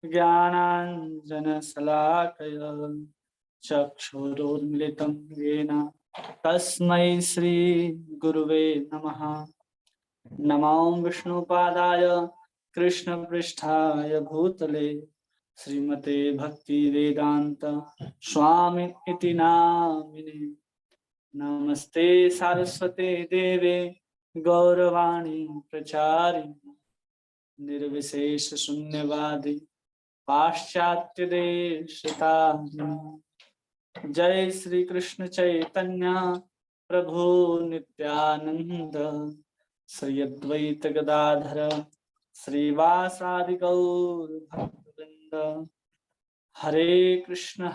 ज्ञानाञ्जनशलाकया चक्षुरुन्मिलितं येन तस्मै श्रीगुरुवे नमः। नमो विष्णुपादाय कृष्णपृष्ठाय भूतले श्रीमते भक्तिवेदान्त स्वामी इति नामिने। नमस्ते सारस्वते देवे गौरवाणी प्रचारिणे निर्विशेष शून्यवादी पाश्चात्य देशतारिणे। जय श्री कृष्ण चैतन्य प्रभु नित्यानंद श्री अद्वैत गदाधर श्रीवासादि गौर भक्तवृंद। हरे कृष्ण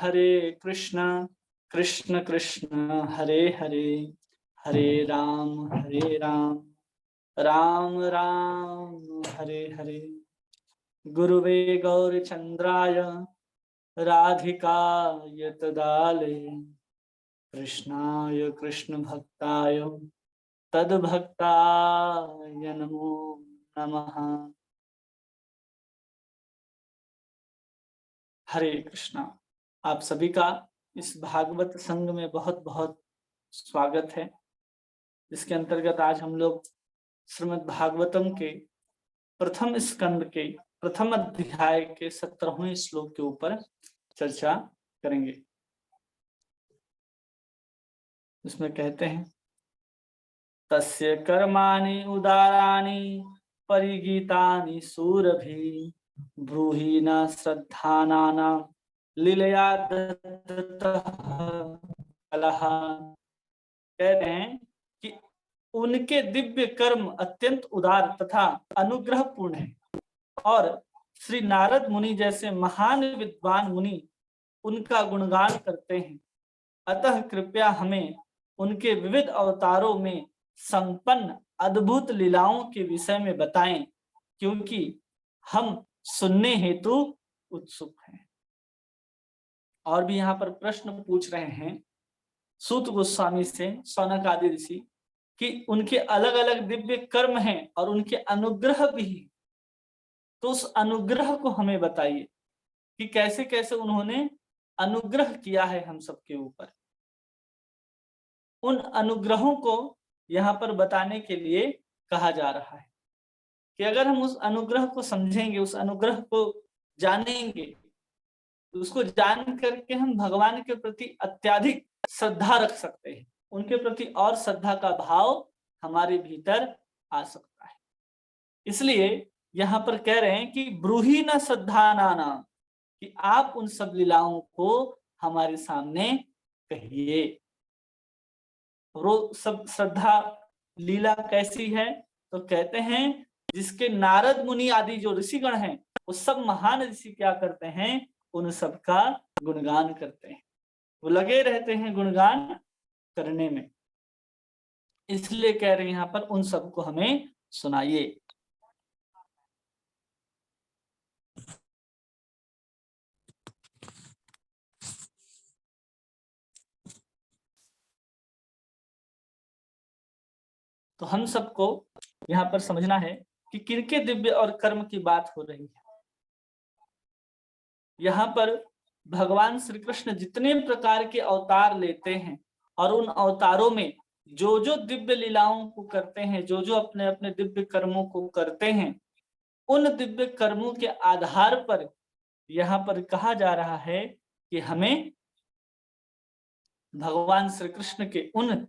कृष्ण कृष्ण हरे हरे, हरे राम राम राम हरे हरे। गुरुवे गौरचंद्राय राधिकाय तदालये कृष्णाय कृष्ण भक्ताय तद्भक्ताय नमो नमः। हरे कृष्णा। आप सभी का इस भागवत संघ में बहुत बहुत स्वागत है। इसके अंतर्गत आज हम लोग श्रीमद् भागवतम के प्रथम स्कंद के प्रथम अध्याय के 17वें श्लोक के ऊपर चर्चा करेंगे। इसमें कहते हैं, तस्य कर्माणि उदाराणि परिगीतानि सूरभि ब्रूहि न श्रद्धानानां लीलया दत्ततः कलह। कहते हैं कि उनके दिव्य कर्म अत्यंत उदार तथा अनुग्रहपूर्ण है और श्री नारद मुनि जैसे महान विद्वान मुनि उनका गुणगान करते हैं। अतः कृपया हमें उनके विविध अवतारों में संपन्न अद्भुत लीलाओं के विषय में बताएं, क्योंकि हम सुनने हेतु उत्सुक हैं। और भी यहाँ पर प्रश्न पूछ रहे हैं सूत गोस्वामी से सौनक आदि ऋषि कि उनके अलग अलग दिव्य कर्म हैं और उनके अनुग्रह भी हैं, तो उस अनुग्रह को हमें बताइए कि कैसे कैसे उन्होंने अनुग्रह किया है हम सबके ऊपर। उन अनुग्रहों को यहाँ पर बताने के लिए कहा जा रहा है कि अगर हम उस अनुग्रह को समझेंगे, उस अनुग्रह को जानेंगे, उसको जान करके हम भगवान के प्रति अत्यधिक श्रद्धा रख सकते हैं, उनके प्रति और श्रद्धा का भाव हमारे भीतर आ सकता है। इसलिए यहाँ पर कह रहे हैं कि ब्रूहि न श्रद्धा नाना, कि आप उन सब लीलाओं को हमारे सामने कहिए। वो सब श्रद्धा लीला कैसी है? तो कहते हैं जिसके नारद मुनि आदि जो ऋषिगण हैं वो सब महान ऋषि क्या करते हैं, उन सब का गुणगान करते हैं, वो लगे रहते हैं गुणगान करने में। इसलिए कह रहे हैं यहाँ पर उन सब को हमें सुनाइए। तो हम सबको यहाँ पर समझना है कि किनके दिव्य और कर्म की बात हो रही है। यहाँ पर भगवान श्री कृष्ण जितने प्रकार के अवतार लेते हैं और उन अवतारों में जो जो दिव्य लीलाओं को करते हैं, जो जो अपने अपने दिव्य कर्मों को करते हैं, उन दिव्य कर्मों के आधार पर यहाँ पर कहा जा रहा है कि हमें भगवान श्री कृष्ण के उन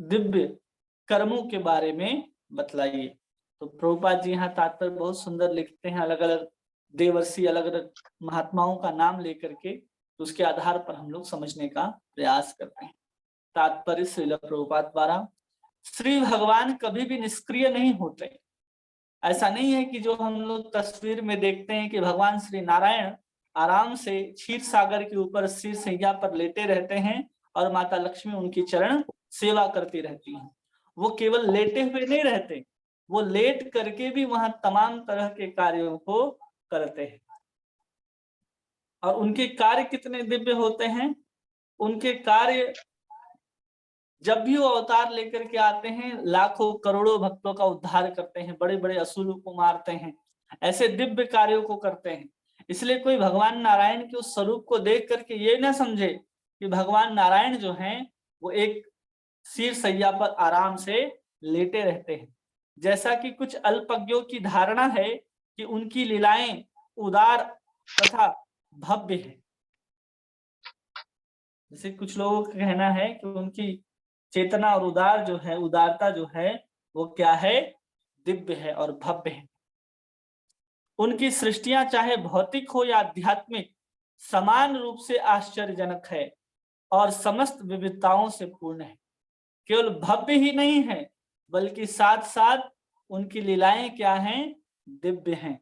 दिव्य कर्मों के बारे में बतलाइए। तो प्रभुपाद जी यहाँ तात्पर्य बहुत सुंदर लिखते हैं, अलग अलग देवर्षि अलग अलग महात्माओं का नाम लेकर के, तो उसके आधार पर हम लोग समझने का प्रयास करते हैं। तात्पर्य श्रील प्रभुपाद द्वारा, श्री भगवान कभी भी निष्क्रिय नहीं होते। ऐसा नहीं है कि जो हम लोग तस्वीर में देखते हैं कि भगवान श्री नारायण आराम से क्षीर सागर के ऊपर शीर सैया पर लेटे रहते हैं और माता लक्ष्मी उनकी चरण सेवा करती रहती हैं। वो केवल लेटे हुए नहीं रहते, वो लेट करके भी वहां तमाम तरह के कार्यों को करते हैं। और उनके कार्य कितने दिव्य होते हैं। उनके कार्य जब भी वो अवतार लेकर के आते हैं, लाखों करोड़ों भक्तों का उद्धार करते हैं, बड़े बड़े असुरों को मारते हैं, ऐसे दिव्य कार्यों को करते हैं। इसलिए कोई भगवान नारायण के उस स्वरूप को देख करके ये ना समझे कि भगवान नारायण जो हैं वो एक शीर सैया पर आराम से लेटे रहते हैं। जैसा कि कुछ अल्पज्ञों की धारणा है कि उनकी लीलाएं उदार तथा भव्य है। जैसे कुछ लोगों का कहना है कि उनकी चेतना और उदार जो है, उदारता जो है वो क्या है, दिव्य है और भव्य है। उनकी सृष्टियां चाहे भौतिक हो या आध्यात्मिक समान रूप से आश्चर्यजनक है और समस्त विविधताओं से पूर्ण है। केवल भव्य ही नहीं है बल्कि साथ साथ उनकी लीलाएं क्या हैं, दिव्य हैं।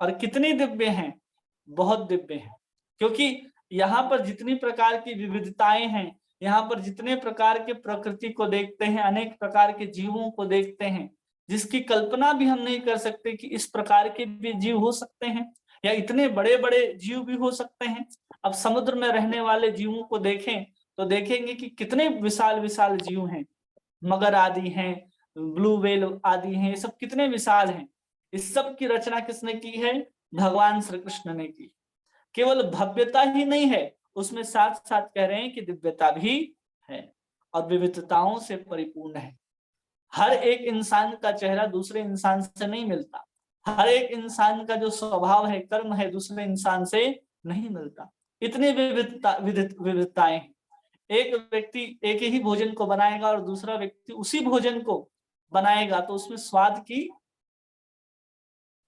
और कितनी दिव्य हैं, बहुत दिव्य हैं। क्योंकि यहाँ पर जितनी प्रकार की विविधताएं हैं, यहाँ पर जितने प्रकार के प्रकृति को देखते हैं, अनेक प्रकार के जीवों को देखते हैं, जिसकी कल्पना भी हम नहीं कर सकते कि इस प्रकार के भी जीव हो सकते हैं या इतने बड़े बड़े जीव भी हो सकते हैं। अब समुद्र में रहने वाले जीवों को देखें तो देखेंगे कि कितने विशाल विशाल जीव हैं, मगर आदि हैं, ब्लू व्हेल आदि हैं, ये सब कितने विशाल हैं। इस सब की रचना किसने की है, भगवान श्री कृष्ण ने की। केवल भव्यता ही नहीं है, उसमें साथ साथ कह रहे हैं कि दिव्यता भी है और विविधताओं से परिपूर्ण है। हर एक इंसान का चेहरा दूसरे इंसान से नहीं मिलता, हर एक इंसान का जो स्वभाव है, कर्म है, दूसरे इंसान से नहीं मिलता। इतनी विविधताएं। एक व्यक्ति एक ही भोजन को बनाएगा और दूसरा व्यक्ति उसी भोजन को बनाएगा तो उसमें स्वाद की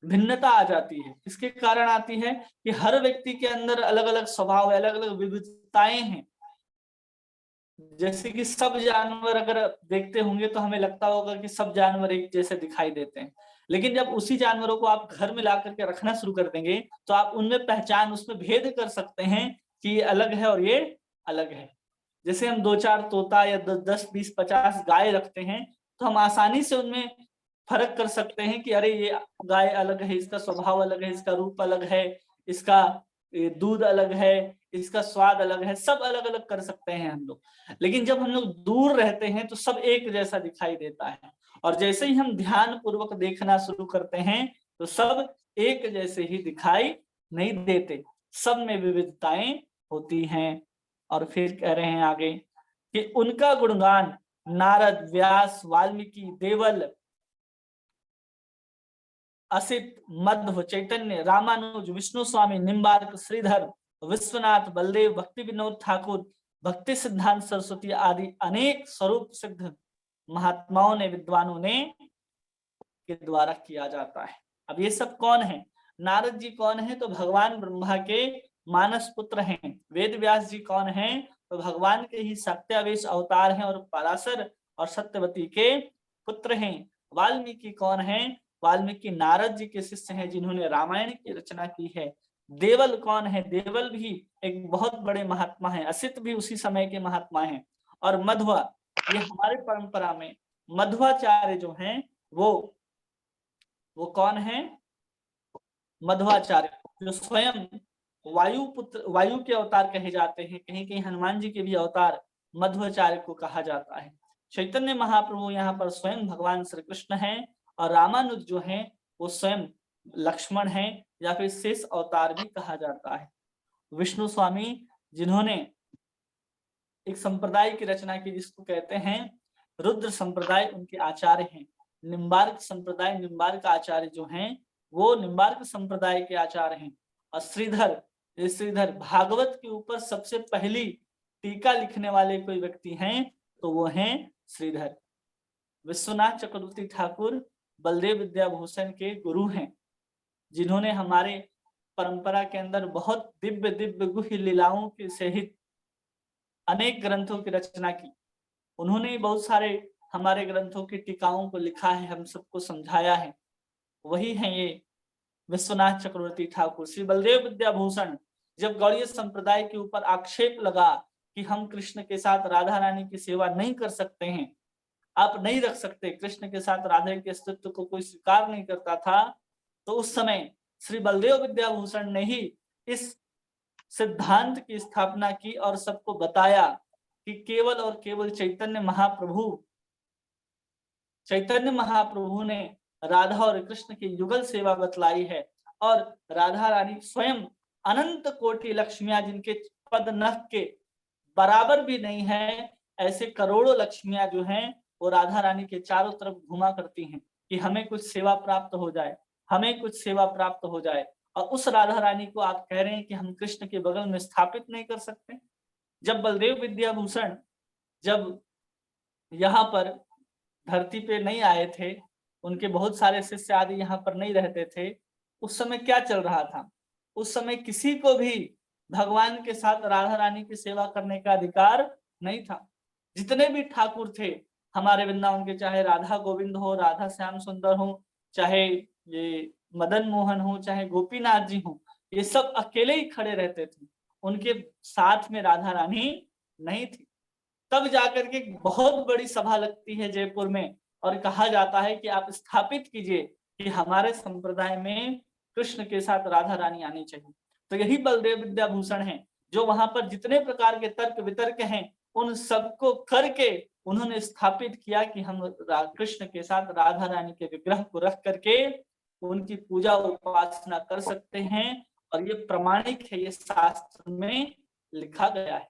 भिन्नता आ जाती है। इसके कारण आती है कि हर व्यक्ति के अंदर अलग अलग स्वभाव है, अलग अलग विविधताएं हैं। जैसे कि सब जानवर अगर देखते होंगे तो हमें लगता होगा कि सब जानवर एक जैसे दिखाई देते हैं, लेकिन जब उसी जानवरों को आप घर में ला करके रखना शुरू कर देंगे तो आप उनमें पहचान, उसमें भेद कर सकते हैं कि ये अलग है और ये अलग है। जैसे हम 2-4 तोता या 10-20-50 गाय रखते हैं तो हम आसानी से उनमें फर्क कर सकते हैं कि अरे ये गाय अलग है, इसका स्वभाव अलग है, इसका रूप अलग है, इसका दूध अलग है, इसका स्वाद अलग है, सब अलग अलग कर सकते हैं हम लोग। लेकिन जब हम लोग दूर रहते हैं तो सब एक जैसा दिखाई देता है और जैसे ही हम ध्यान पूर्वक देखना शुरू करते हैं तो सब एक जैसे ही दिखाई नहीं देते, सब में विविधताएं होती हैं। और फिर कह रहे हैं आगे कि उनका गुणगान नारद, व्यास, वाल्मीकि, देवल, असित, मध्व, चैतन्य, रामानुज, विष्णु स्वामी, निम्बार्क, श्रीधर, विश्वनाथ, बलदेव, भक्ति विनोद ठाकुर, भक्ति सिद्धांत सरस्वती आदि अनेक स्वरूप सिद्ध महात्माओं ने, विद्वानों ने के द्वारा किया जाता है। अब ये सब कौन है? नारद जी कौन है? तो भगवान ब्रह्मा के मानस पुत्र हैं। वेद व्यास जी कौन है? तो भगवान के ही सत्यावेश अवतार हैं और पराशर और सत्यवती के पुत्र हैं। वाल्मीकि कौन है? वाल्मीकि नारद जी के शिष्य हैं जिन्होंने रामायण की रचना की है। देवल कौन है? देवल भी एक बहुत बड़े महात्मा है, असित भी उसी समय के महात्मा हैं। और मध्वा, ये हमारे परंपरा में मध्वाचार्य जो हैं वो कौन है? मध्वाचार्य, जो स्वयं वायु के अवतार कहे जाते हैं। कहीं कहीं हनुमान जी के भी अवतार मध्वाचार्य को कहा जाता है। चैतन्य महाप्रभु यहाँ पर स्वयं भगवान श्री कृष्ण हैं और रामानुज जो हैं वो स्वयं लक्ष्मण हैं या फिर शेष अवतार भी कहा जाता है। विष्णु स्वामी जिन्होंने एक संप्रदाय की रचना की जिसको कहते हैं रुद्र संप्रदाय, उनके आचार्य हैं। निम्बार्क संप्रदाय, निम्बार्क आचार्य जो हैं वो निम्बार्क संप्रदाय के आचार्य हैं। और श्रीधर भागवत के ऊपर सबसे पहली टीका लिखने वाले कोई व्यक्ति हैं तो वो हैं श्रीधर। विश्वनाथ चक्रवर्ती ठाकुर बलदेव विद्याभूषण के गुरु हैं, जिन्होंने हमारे परंपरा के अंदर बहुत दिव्य दिव्य गुह्य लीलाओं के सहित अनेक ग्रंथों की रचना की। उन्होंने बहुत सारे हमारे ग्रंथों की टीकाओं को लिखा है, हम सबको समझाया है। वही है ये विश्वनाथ चक्रवर्ती ठाकुर। श्री बलदेव विद्याभूषण, जब गौड़ीय संप्रदाय के ऊपर आक्षेप लगा कि हम कृष्ण के साथ राधा रानी की सेवा नहीं कर सकते हैं, आप नहीं रख सकते, कृष्ण के साथ राधा के अस्तित्व को कोई स्वीकार नहीं करता था, तो उस समय श्री बलदेव विद्याभूषण ने ही इस सिद्धांत की स्थापना की और सबको बताया कि केवल और केवल चैतन्य महाप्रभु ने राधा और कृष्ण की युगल सेवा बतलाई है और राधा रानी स्वयं अनंत कोटि लक्ष्मियां जिनके पद नख के बराबर भी नहीं है, ऐसे करोड़ों लक्ष्मियां जो हैं वो राधा रानी के चारों तरफ घुमा करती हैं कि हमें कुछ सेवा प्राप्त हो जाए, हमें कुछ सेवा प्राप्त हो जाए। और उस राधा रानी को आप कह रहे हैं कि हम कृष्ण के बगल में स्थापित नहीं कर सकते। जब बलदेव विद्याभूषण जब यहाँ पर धरती पे नहीं आए थे, उनके बहुत सारे शिष्य आदि यहाँ पर नहीं रहते थे, उस समय क्या चल रहा था? उस समय किसी को भी भगवान के साथ राधा रानी की सेवा करने का अधिकार नहीं था। जितने भी ठाकुर थे हमारे वृंदावन के, चाहे राधा गोविंद हो, राधा श्याम सुंदर हो, चाहे ये मदन मोहन हो, चाहे गोपीनाथ जी हो, ये सब अकेले ही खड़े रहते थे, उनके साथ में राधा रानी नहीं थी। तब जाकर के बहुत बड़ी सभा लगती है जयपुर में और कहा जाता है कि आप स्थापित कीजिए कि हमारे संप्रदाय में कृष्ण के साथ राधा रानी आनी चाहिए। तो यही बलदेव विद्याभूषण हैं जो वहां पर जितने प्रकार के तर्क वितर्क हैं उन सबको करके उन्होंने स्थापित किया कि हम कृष्ण के साथ राधा रानी के विग्रह को रख करके उनकी पूजा उपासना कर सकते हैं। और ये प्रमाणिक है, ये शास्त्र में लिखा गया है।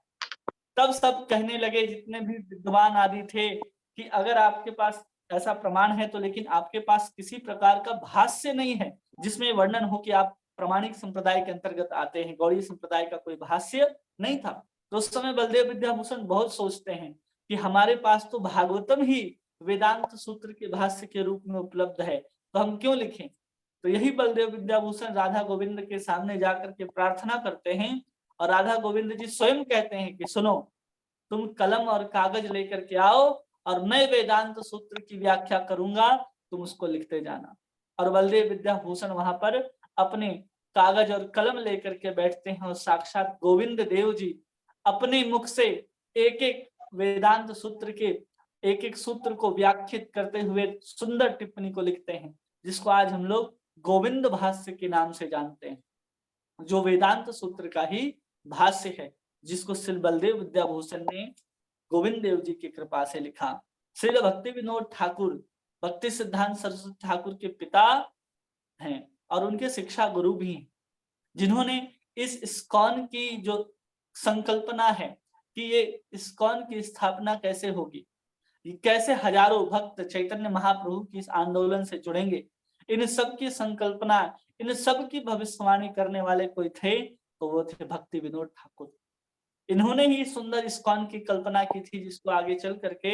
तब सब कहने लगे, जितने भी विद्वान आदि थे, कि अगर आपके पास ऐसा प्रमाण है तो लेकिन आपके पास किसी प्रकार का भाष्य नहीं है जिसमें वर्णन हो कि आप प्रामाणिक संप्रदाय के अंतर्गत आते हैं। गौड़ी संप्रदाय का कोई भाष्य नहीं था। तो उस समय बलदेव विद्याभूषण बहुत सोचते हैं कि हमारे पास तो भागवतम ही वेदांत सूत्र के भाष्य के रूप में उपलब्ध है, तो हम क्यों लिखें। तो यही बलदेव विद्याभूषण राधा गोविंद के सामने जाकर के प्रार्थना करते हैं और राधा गोविंद जी स्वयं कहते हैं कि सुनो, तुम कलम और कागज लेकर के आओ और मैं वेदांत सूत्र की व्याख्या करूंगा, तुम उसको लिखते जाना। और बलदेव विद्याभूषण वहां पर अपने कागज और कलम लेकर के बैठते हैं और साक्षात गोविंद देव जी अपने मुख से एक एक वेदांत सूत्र के एक एक सूत्र को व्याख्यात करते हुए सुंदर टिप्पणी को लिखते हैं, जिसको आज हम लोग गोविंद भाष्य के नाम से जानते हैं, जो वेदांत सूत्र का ही भाष्य है, जिसको श्री बलदेव विद्याभूषण ने गोविंद देव जी की कृपा से लिखा। श्रील भक्ति विनोद ठाकुर भक्ति सिद्धांत सरस्वती ठाकुर के पिता हैं और उनके शिक्षा गुरु भी हैं, जिन्होंने इस इस्कॉन की जो संकल्पना है कि ये इस्कॉन की स्थापना कैसे होगी, कैसे हजारों भक्त चैतन्य महाप्रभु की इस आंदोलन से जुड़ेंगे, इन सब की संकल्पना, इन सब की भविष्यवाणी करने वाले कोई थे तो वो थे भक्ति विनोद ठाकुर। इन्होंने ही सुंदर इस्कॉन की कल्पना की थी, जिसको आगे चल करके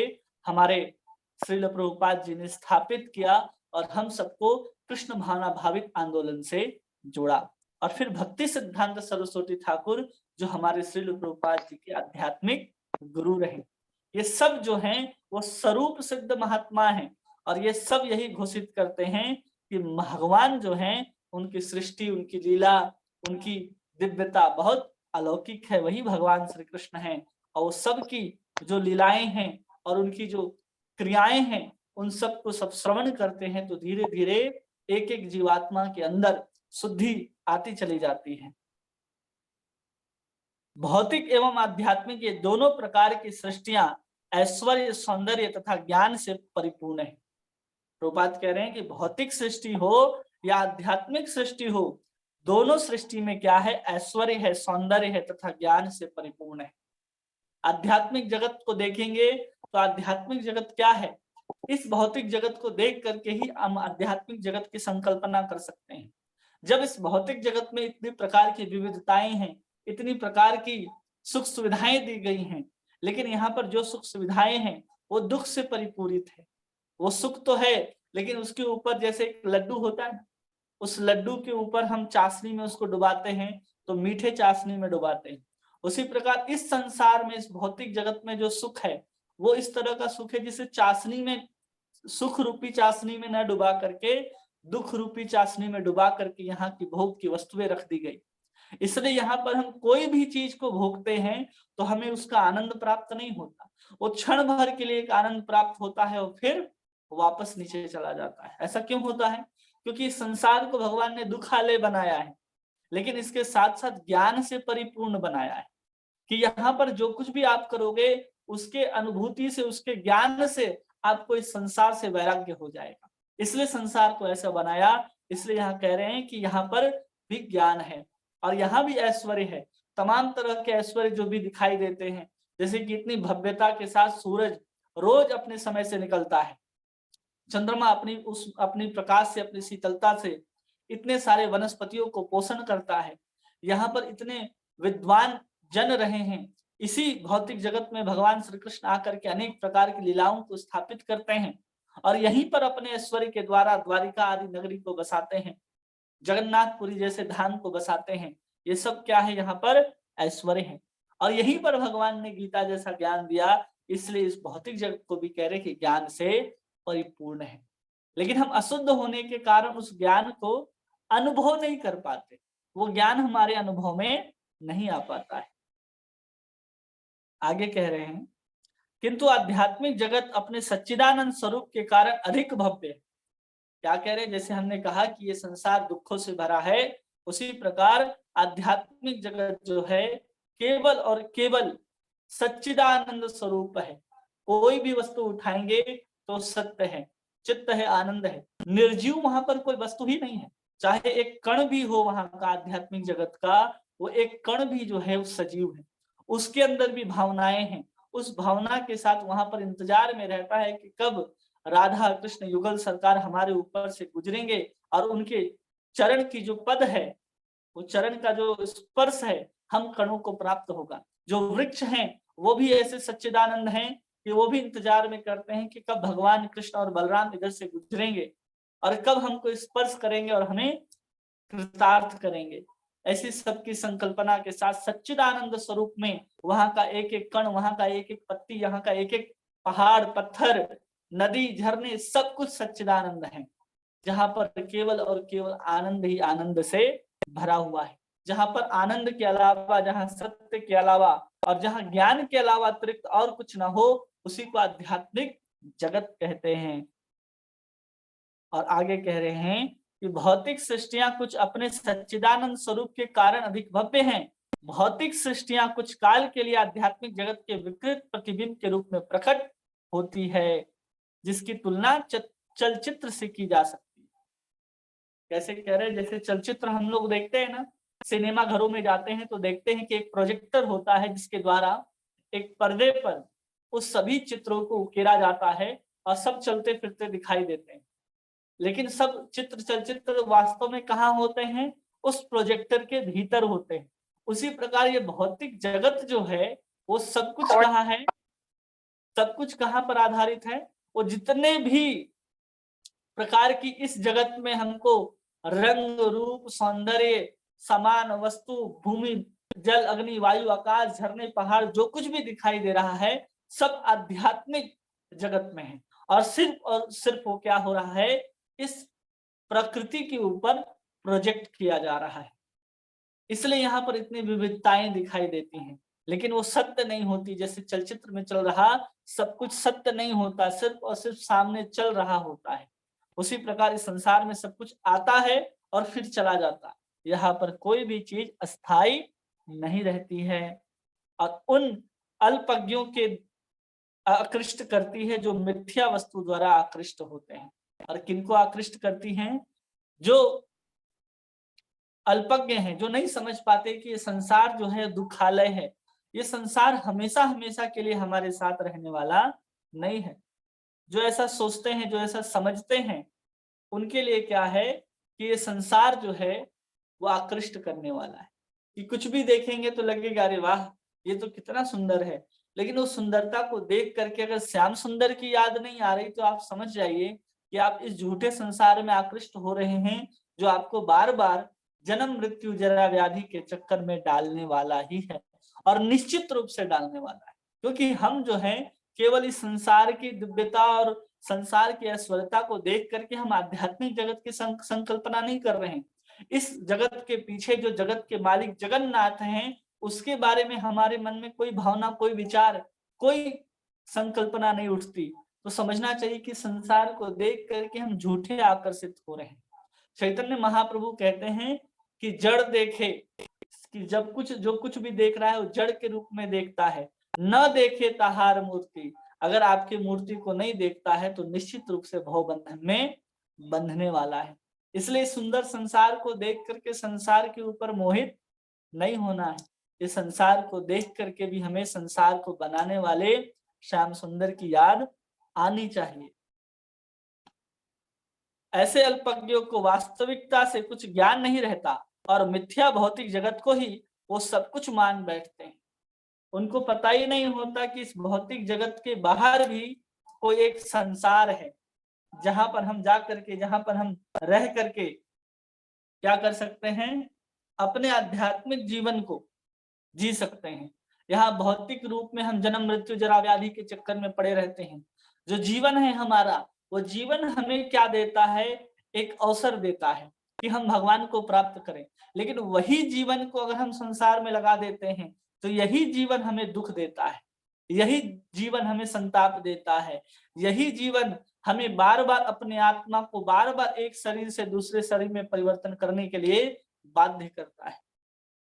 हमारे श्रील प्रभुपाद जी ने स्थापित किया और हम सबको कृष्ण भावना भावित आंदोलन से जोड़ा। और फिर भक्ति सिद्धांत सरस्वती ठाकुर जो हमारे श्रील प्रभुपाद जी के आध्यात्मिक गुरु रहे। ये सब जो हैं वो स्वरूप सिद्ध महात्मा हैं और ये सब यही घोषित करते हैं कि भगवान जो हैं उनकी सृष्टि, उनकी लीला, उनकी दिव्यता बहुत अलौकिक है, वही भगवान श्री कृष्ण हैं। और सब की जो लीलाएं हैं और उनकी जो क्रियाएं हैं उन सब को सब श्रवण करते हैं तो धीरे धीरे एक एक जीवात्मा के अंदर शुद्धि आती चली जाती है। भौतिक एवं आध्यात्मिक ये दोनों प्रकार की सृष्टियां ऐश्वर्य, सौंदर्य तथा ज्ञान से परिपूर्ण है। प्रभुपाद कह रहे हैं कि भौतिक सृष्टि हो या आध्यात्मिक सृष्टि हो, दोनों सृष्टि में क्या है, ऐश्वर्य है, सौंदर्य है तथा ज्ञान से परिपूर्ण है। आध्यात्मिक जगत को देखेंगे तो आध्यात्मिक जगत क्या है, इस भौतिक जगत को देख करके ही हम आध्यात्मिक जगत की संकल्पना कर सकते हैं। जब इस भौतिक जगत में इतनी प्रकार की विविधताएं हैं, इतनी प्रकार की सुख सुविधाएं दी गई हैं, लेकिन यहाँ पर जो सुख सुविधाएं हैं वो दुख से परिपूरित है। वो सुख तो है लेकिन उसके ऊपर जैसे एक लड्डू होता है, उस लड्डू के ऊपर हम चाशनी में उसको डुबाते हैं तो मीठे चाशनी में डुबाते हैं। उसी प्रकार इस संसार में, इस भौतिक जगत में जो सुख है वो इस तरह का सुख है जिसे चाशनी में, सुख रूपी चाशनी में न डुबा करके दुख रूपी चाशनी में डुबा करके यहाँ की भोग की वस्तुएं रख दी गई। इसलिए यहाँ पर हम कोई भी चीज को भोगते हैं तो हमें उसका आनंद प्राप्त नहीं होता, वो क्षण भर के लिए एक आनंद प्राप्त होता है और फिर वापस नीचे चला जाता है। ऐसा क्यों होता है? क्योंकि इस संसार को भगवान ने दुखालय बनाया है, लेकिन इसके साथ साथ ज्ञान से परिपूर्ण बनाया है कि यहाँ पर जो कुछ भी आप करोगे उसके अनुभूति से, उसके ज्ञान से आपको इस संसार से वैराग्य हो जाएगा। इसलिए संसार को ऐसा बनाया। इसलिए यहाँ कह रहे हैं कि यहाँ पर भी ज्ञान है। और यहाँ भी ऐश्वर्य है, तमाम तरह के ऐश्वर्य जो भी दिखाई देते हैं, जैसे कि इतनी भव्यता के साथ सूरज रोज अपने समय से निकलता है, चंद्रमा अपनी प्रकाश से, अपनी शीतलता से इतने सारे वनस्पतियों को पोषण करता है। यहाँ पर इतने विद्वान जन रहे हैं, इसी भौतिक जगत में भगवान श्री कृष्ण आकर के अनेक प्रकार की लीलाओं को स्थापित करते हैं और यहीं पर अपने ऐश्वर्य के द्वारा द्वारिका आदि नगरी को बसाते हैं, जगन्नाथपुरी जैसे धाम को बसाते हैं। ये सब क्या है? यहाँ पर ऐश्वर्य है। और यहीं पर भगवान ने गीता जैसा ज्ञान दिया, इसलिए इस भौतिक जगत को भी कह रहे कि ज्ञान से परिपूर्ण है। लेकिन हम अशुद्ध होने के कारण उस ज्ञान को अनुभव नहीं कर पाते, वो ज्ञान हमारे अनुभव में नहीं आ पाता है। आगे कह रहे हैं, किंतु आध्यात्मिक जगत अपने सच्चिदानंद स्वरूप के कारण अधिक भव्य है। क्या कह रहे हैं? जैसे हमने कहा कि ये संसार दुखों से भरा है, उसी प्रकार आध्यात्मिक जगत जो है केवल और केवल सच्चिदानंद स्वरूप है। कोई भी वस्तु उठाएंगे तो सत्य है, चित्त है, आनंद है। निर्जीव वहां पर कोई वस्तु ही नहीं है, चाहे एक कण भी हो वहां का आध्यात्मिक जगत का, वो एक कण भी जो है वो सजीव है, उसके अंदर भी भावनाएं हैं। उस भावना के साथ वहां पर इंतजार में रहता है कि कब राधा कृष्ण युगल सरकार हमारे ऊपर से गुजरेंगे और उनके चरण की जो पद है, वो चरण का जो स्पर्श है, हम कणों को प्राप्त होगा। जो वृक्ष हैं वो भी ऐसे सच्चिदानंद हैं कि वो भी इंतजार में करते हैं कि कब भगवान कृष्ण और बलराम इधर से गुजरेंगे और कब हमको स्पर्श करेंगे और हमें कृतार्थ करेंगे। ऐसी सबकी संकल्पना के साथ सच्चिदानंद स्वरूप में वहां का एक एक कण, वहां का एक एक पत्ती, यहाँ का एक एक पहाड़, पत्थर, नदी, झरने, सब कुछ सच्चिदानंद है, जहां पर केवल और केवल आनंद ही आनंद से भरा हुआ है। जहां पर आनंद के अलावा, जहां सत्य के अलावा और जहां ज्ञान के अलावा अतिरिक्त और कुछ ना हो, उसी को आध्यात्मिक जगत कहते हैं। और आगे कह रहे हैं कि भौतिक सृष्टियां कुछ अपने सच्चिदानंद स्वरूप के कारण अधिक भव्य हैं। भौतिक सृष्टियां कुछ काल के लिए आध्यात्मिक जगत के विकृत प्रतिबिंब के रूप में प्रकट होती है, जिसकी तुलना चलचित्र से की जा सकती है। कैसे कह रहे हैं? जैसे चलचित्र हम लोग देखते हैं ना, सिनेमा घरों में जाते हैं तो देखते हैं कि एक प्रोजेक्टर होता है जिसके द्वारा एक पर्दे पर उस सभी चित्रों को उकेरा जाता है और सब चलते फिरते दिखाई देते हैं। लेकिन सब चलचित्र वास्तव में कहाँ होते हैं? उस प्रोजेक्टर के भीतर होते हैं। उसी प्रकार ये भौतिक जगत जो है वो सब कुछ कहाँ है? सब कुछ कहाँ पर आधारित है? वो जितने भी प्रकार की इस जगत में हमको रंग, रूप, सौंदर्य, समान वस्तु, भूमि, जल, अग्नि, वायु, आकाश, झरने, पहाड़, जो कुछ भी दिखाई दे रहा है, सब आध्यात्मिक जगत में है। और सिर्फ वो क्या हो रहा है? इस प्रकृति के ऊपर प्रोजेक्ट किया जा रहा है। इसलिए यहाँ पर इतनी विविधताएं दिखाई देती हैं, लेकिन वो सत्य नहीं होती। जैसे चलचित्र में चल रहा सब कुछ सत्य नहीं होता, सिर्फ और सिर्फ सामने चल रहा होता है। उसी प्रकार इस संसार में सब कुछ आता है और फिर चला जाता है। यहाँ पर कोई भी चीज अस्थाई नहीं रहती है और उन अल्पज्ञों के आकृष्ट करती है जो मिथ्या वस्तु द्वारा आकृष्ट होते हैं। और किनको आकृष्ट करती हैं? जो अल्पज्ञ हैं, जो नहीं समझ पाते कि ये संसार जो है दुखालय है, ये संसार हमेशा हमेशा के लिए हमारे साथ रहने वाला नहीं है। जो ऐसा सोचते हैं, जो ऐसा समझते हैं, उनके लिए क्या है कि ये संसार जो है वो आकृष्ट करने वाला है, कि कुछ भी देखेंगे तो लगेगा अरे वाह ये तो कितना सुंदर है। लेकिन उस सुंदरता को देख करके अगर श्याम सुंदर की याद नहीं आ रही तो आप समझ जाइए कि आप इस झूठे संसार में आकृष्ट हो रहे हैं, जो आपको बार बार जन्म, मृत्यु, जरा, व्याधि के चक्कर में डालने वाला ही है और निश्चित रूप से डालने वाला है। क्योंकि हम जो है केवल इस संसार की दिव्यता और संसार की ऐश्वर्यता को देख करके हम आध्यात्मिक जगत की संकल्पना नहीं कर रहे हैं। इस जगत के पीछे जो जगत के मालिक जगन्नाथ हैं, उसके बारे में हमारे मन में कोई भावना, कोई विचार, कोई संकल्पना नहीं उठती। तो समझना चाहिए कि संसार को देख करके हम झूठे आकर्षित हो रहे हैं। चैतन्य महाप्रभु कहते हैं कि जड़ देखे, कि जो कुछ भी देख रहा है वो जड़ के रूप में देखता है, न देखे ताहार मूर्ति। अगर आपकी मूर्ति को नहीं देखता है तो निश्चित रूप से भव बंधन में बंधने वाला है। इसलिए सुंदर संसार को देख करके संसार के ऊपर मोहित नहीं होना है। इस संसार को देख करके भी हमें संसार को बनाने वाले श्याम सुंदर की याद आनी चाहिए। ऐसे अल्पज्ञों को वास्तविकता से कुछ ज्ञान नहीं रहता और मिथ्या भौतिक जगत को ही वो सब कुछ मान बैठते हैं। उनको पता ही नहीं होता कि इस भौतिक जगत के बाहर भी कोई एक संसार है, जहां पर हम जा करके, जहां पर हम रह करके क्या कर सकते हैं, अपने आध्यात्मिक जीवन को जी सकते हैं। यहाँ भौतिक रूप में हम जन्म मृत्यु जरा व्याधि के चक्कर में पड़े रहते हैं। जो जीवन है हमारा, वो जीवन हमें क्या देता है, एक अवसर देता है कि हम भगवान को प्राप्त करें। लेकिन वही जीवन को अगर हम संसार में लगा देते हैं तो यही जीवन हमें दुख देता है, यही जीवन हमें संताप देता है, यही जीवन हमें बार बार अपने आत्मा को बार बार एक शरीर से दूसरे शरीर में परिवर्तन करने के लिए बाध्य करता है।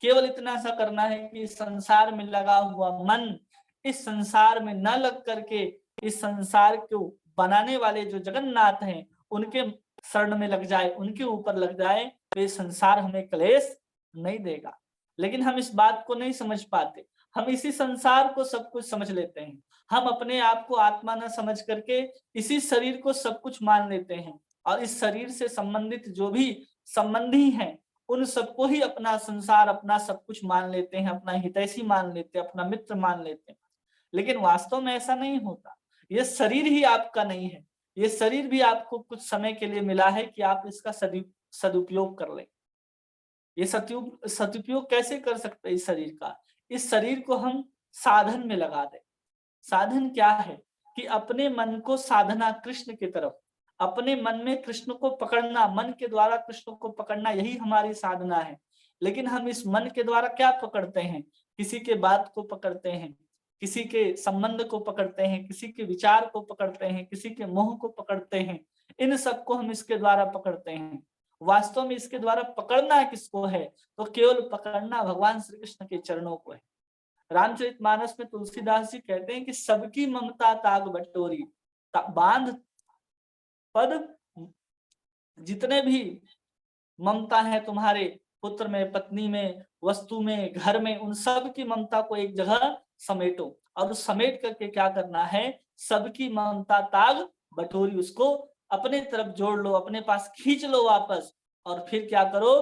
केवल इतना सा करना है कि संसार में लगा हुआ मन इस संसार में न लग करके इस संसार को बनाने वाले जो जगन्नाथ हैं उनके शरण में लग जाए, उनके ऊपर लग जाए, तो ये संसार हमें क्लेश नहीं देगा। लेकिन हम इस बात को नहीं समझ पाते। हम इसी संसार को सब कुछ समझ लेते हैं। हम अपने आप को आत्मा न समझ करके इसी शरीर को सब कुछ मान लेते हैं और इस शरीर से संबंधित जो भी संबंधी हैं उन सबको ही अपना संसार, अपना सब कुछ मान लेते हैं, अपना हितैषी मान लेते हैं, अपना मित्र मान लेते हैं। लेकिन वास्तव में ऐसा नहीं होता। ये शरीर ही आपका नहीं है। ये शरीर भी आपको कुछ समय के लिए मिला है कि आप इसका सदुपयोग कर लें। ये सदुपयोग कैसे कर सकते हैं इस शरीर का? इस शरीर को हम साधन में लगा दें। साधन क्या है कि अपने मन को साधना कृष्ण की तरफ, अपने मन में कृष्ण को पकड़ना, मन के द्वारा कृष्ण को पकड़ना, यही हमारी साधना है। लेकिन हम इस मन के द्वारा क्या पकड़ते हैं? किसी के बात को पकड़ते हैं, किसी के संबंध को पकड़ते हैं, किसी के विचार को पकड़ते हैं, किसी के मोह को पकड़ते हैं। इन सबको हम इसके द्वारा पकड़ते हैं। वास्तव में इसके द्वारा पकड़ना किसको है? तो केवल पकड़ना भगवान श्री कृष्ण के चरणों को है। रामचरितमानस में तुलसीदास जी कहते हैं कि सबकी ममता ताग बटोरी, बांध पद जितने भी ममता है तुम्हारे पुत्र में, पत्नी में, वस्तु में, घर में, उन सब की ममता को एक जगह समेटो और उस समेट करके क्या करना है, सबकी ममता ताग बटोरी, उसको अपने तरफ जोड़ लो, अपने पास खींच लो वापस और फिर क्या करो,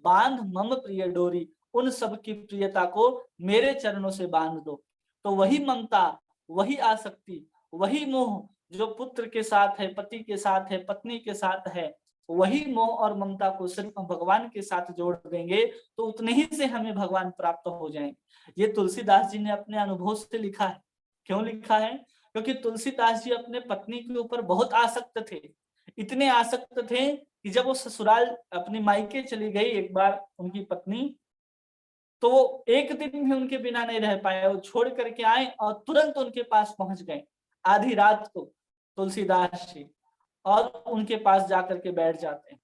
बांध मम प्रिय डोरी, उन सब की प्रियता को मेरे चरणों से बांध दो। तो वही ममता, वही आसक्ति, वही मोह जो पुत्र के साथ है, पति के साथ है, पत्नी के साथ है, वही मोह और ममता को सिर्फ भगवान के साथ जोड़ देंगे तो उतने ही से हमें भगवान प्राप्त हो जाएंगे। ये तुलसीदास जी ने अपने अनुभव से लिखा है। क्यों लिखा है? क्योंकि तुलसीदास जी अपने पत्नी के ऊपर बहुत आसक्त थे। इतने आसक्त थे कि जब वो ससुराल अपनी मायके चली गई एक बार उनकी पत्नी, तो वो एक दिन भी उनके बिना नहीं रह पाए। वो छोड़ करके आए और तुरंत उनके पास पहुंच गए आधी रात को तुलसीदास जी, और उनके पास जाकर के बैठ जाते हैं।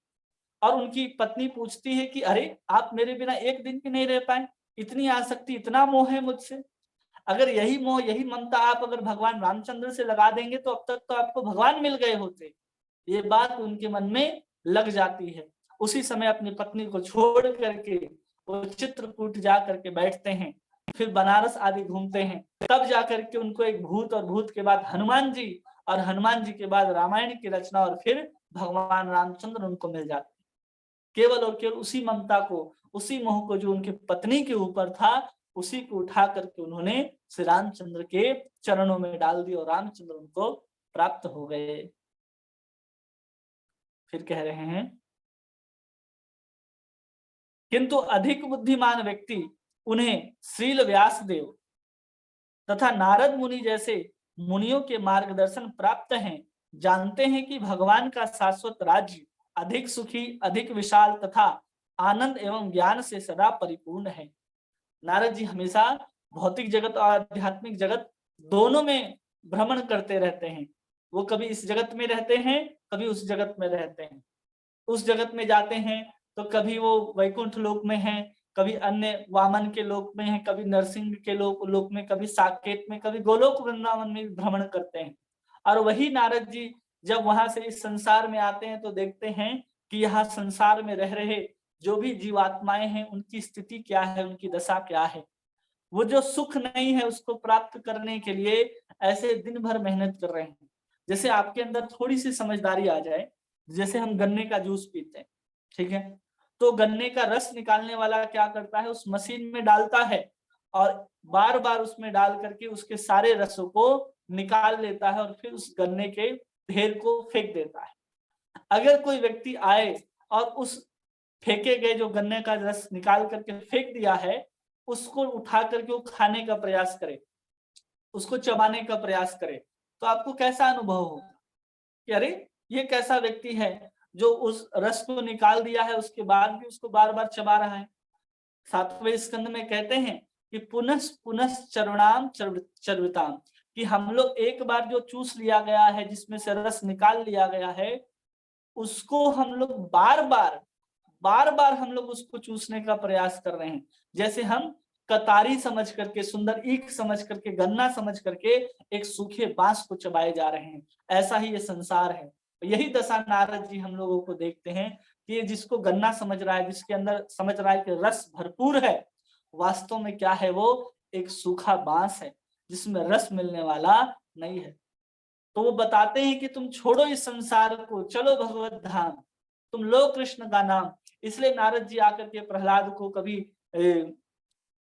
और उनकी पत्नी पूछती है कि अरे आप मेरे बिना एक दिन भी नहीं रह पाए, इतनी आसक्ति, इतना मोह है मुझसे। अगर यही मोह, यही ममता आप अगर भगवान रामचंद्र से लगा देंगे तो अब तक तो आपको भगवान मिल गए होते। ये बात उनके मन में लग जाती है। उसी समय अपनी पत्नी को छोड़ करके वो चित्रकूट जा करके बैठते हैं, फिर बनारस आदि घूमते हैं। तब जाकर के उनको एक भूत, और भूत के बाद हनुमान जी, और हनुमान जी के बाद रामायण की रचना, और फिर भगवान रामचंद्र उनको मिल जाते हैं। केवल और केवल उसी ममता को, उसी मोह को जो उनकी पत्नी के ऊपर था, उसी को उठा करके उन्होंने श्री रामचंद्र के चरणों में डाल दिया और रामचंद्र उनको प्राप्त हो गए। फिर कह रहे हैं, किंतु अधिक बुद्धिमान व्यक्ति उन्हें श्रील व्यासदेव तथा नारद मुनि जैसे मुनियों के मार्गदर्शन प्राप्त हैं, जानते हैं कि भगवान का शाश्वत राज्य अधिक सुखी, अधिक विशाल तथा आनंद एवं ज्ञान से सदा परिपूर्ण है। नारद जी हमेशा भौतिक जगत और आध्यात्मिक जगत दोनों में भ्रमण करते रहते हैं। वो कभी इस जगत में रहते हैं, कभी उस जगत में रहते हैं। उस जगत में जाते हैं तो कभी वो वैकुंठ लोक में हैं, कभी अन्य वामन के लोक में हैं, कभी नरसिंह के लोक में, कभी साकेत में, कभी गोलोक वृंदावन में भ्रमण करते हैं। और वही नारद जी जब वहां से इस संसार में आते हैं तो देखते हैं कि यहाँ संसार में रह रहे जो भी जीवात्माएं हैं उनकी स्थिति क्या है, उनकी दशा क्या है। वो जो सुख नहीं है उसको प्राप्त करने के लिए ऐसे दिन भर मेहनत कर रहे हैं। जैसे आपके अंदर थोड़ी सी समझदारी आ जाए, जैसे हम गन्ने का जूस पीते हैं, ठीक है, तो गन्ने का रस निकालने वाला क्या करता है, उस मशीन में डालता है और बार बार उसमें डाल करके उसके सारे रसों को निकाल लेता है और फिर उस गन्ने के ढेर को फेंक देता है। अगर कोई व्यक्ति आए और उस फेंके गए जो गन्ने का रस निकाल करके फेंक दिया है, उसको उठा करके वो खाने का प्रयास करे, उसको चबाने का प्रयास करे, तो आपको कैसा अनुभव होगा कि अरे ये कैसा व्यक्ति है जो उस रस को निकाल दिया है उसके बाद भी उसको बार बार चबा रहा है। 7वें स्कंद में कहते हैं कि पुनः पुनः चरुणाम चर्विताम, कि हम लोग एक बार जो चूस लिया गया है, जिसमें से रस निकाल लिया गया है, उसको हम लोग बार बार हम लोग उसको चूसने का प्रयास कर रहे हैं। जैसे हम कतारी समझ करके, सुंदर ईख समझ करके, गन्ना समझ करके एक सूखे बांस को चबाए जा रहे हैं। ऐसा ही ये संसार है। यही दशा नारद जी हम लोगों को देखते हैं कि ये जिसको गन्ना समझ रहा है, जिसके अंदर समझ रहा है कि रस भरपूर है, वास्तव में क्या है, वो एक सूखा बांस है जिसमें रस मिलने वाला नहीं है। तो वो बताते हैं कि तुम छोड़ो इस संसार को, चलो भगवत धाम, तुम लो कृष्ण का नाम। इसलिए नारद जी आकर के प्रहलाद को, कभी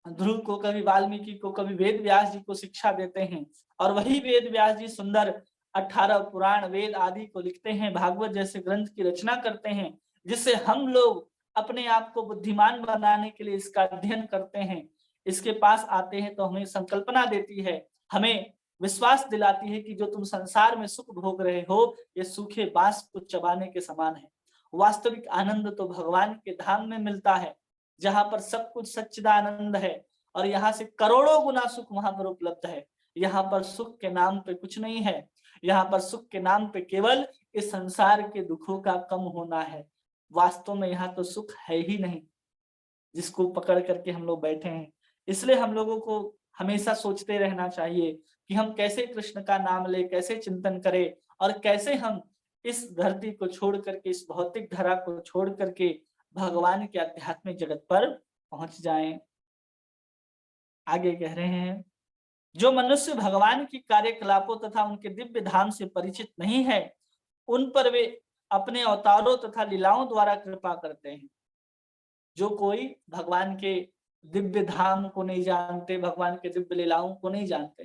ध्रुव को, कभी वाल्मीकि को, कभी वेद व्यास जी को शिक्षा देते हैं। और वही वेद व्यास जी सुंदर 18 पुराण वेद आदि को लिखते हैं, भागवत जैसे ग्रंथ की रचना करते हैं, जिससे हम लोग अपने आप को बुद्धिमान बनाने के लिए इसका अध्ययन करते हैं। इसके पास आते हैं तो हमें संकल्पना देती है, हमें विश्वास दिलाती है कि जो तुम संसार में सुख भोग रहे हो, ये सूखे बांस को चबाने के समान है। वास्तविक आनंद तो भगवान के धाम में मिलता है, जहां पर सब कुछ सच्चिदानंद है और यहाँ से करोड़ों गुना सुख वहां पर उपलब्ध है। यहाँ पर सुख के नाम पे कुछ नहीं है, यहाँ पर सुख के नाम पे केवल इस संसार के दुखों का कम होना है। वास्तव में यहाँ तो सुख है ही नहीं, जिसको पकड़ करके हम लोग बैठे हैं। इसलिए हम लोगों को हमेशा सोचते रहना चाहिए कि हम कैसे कृष्ण का नाम ले, कैसे चिंतन करें और कैसे हम इस धरती को छोड़ करके, इस भौतिक धरा को छोड़ करके भगवान के आध्यात्मिक जगत पर पहुंच जाएं। आगे कह रहे हैं, जो मनुष्य भगवान की कार्यकलापों तथा उनके दिव्य धाम से परिचित नहीं है, उन पर वे अपने अवतारों तथा लीलाओं द्वारा कृपा करते हैं। जो कोई भगवान के दिव्य धाम को नहीं जानते, भगवान के दिव्य लीलाओं को नहीं जानते,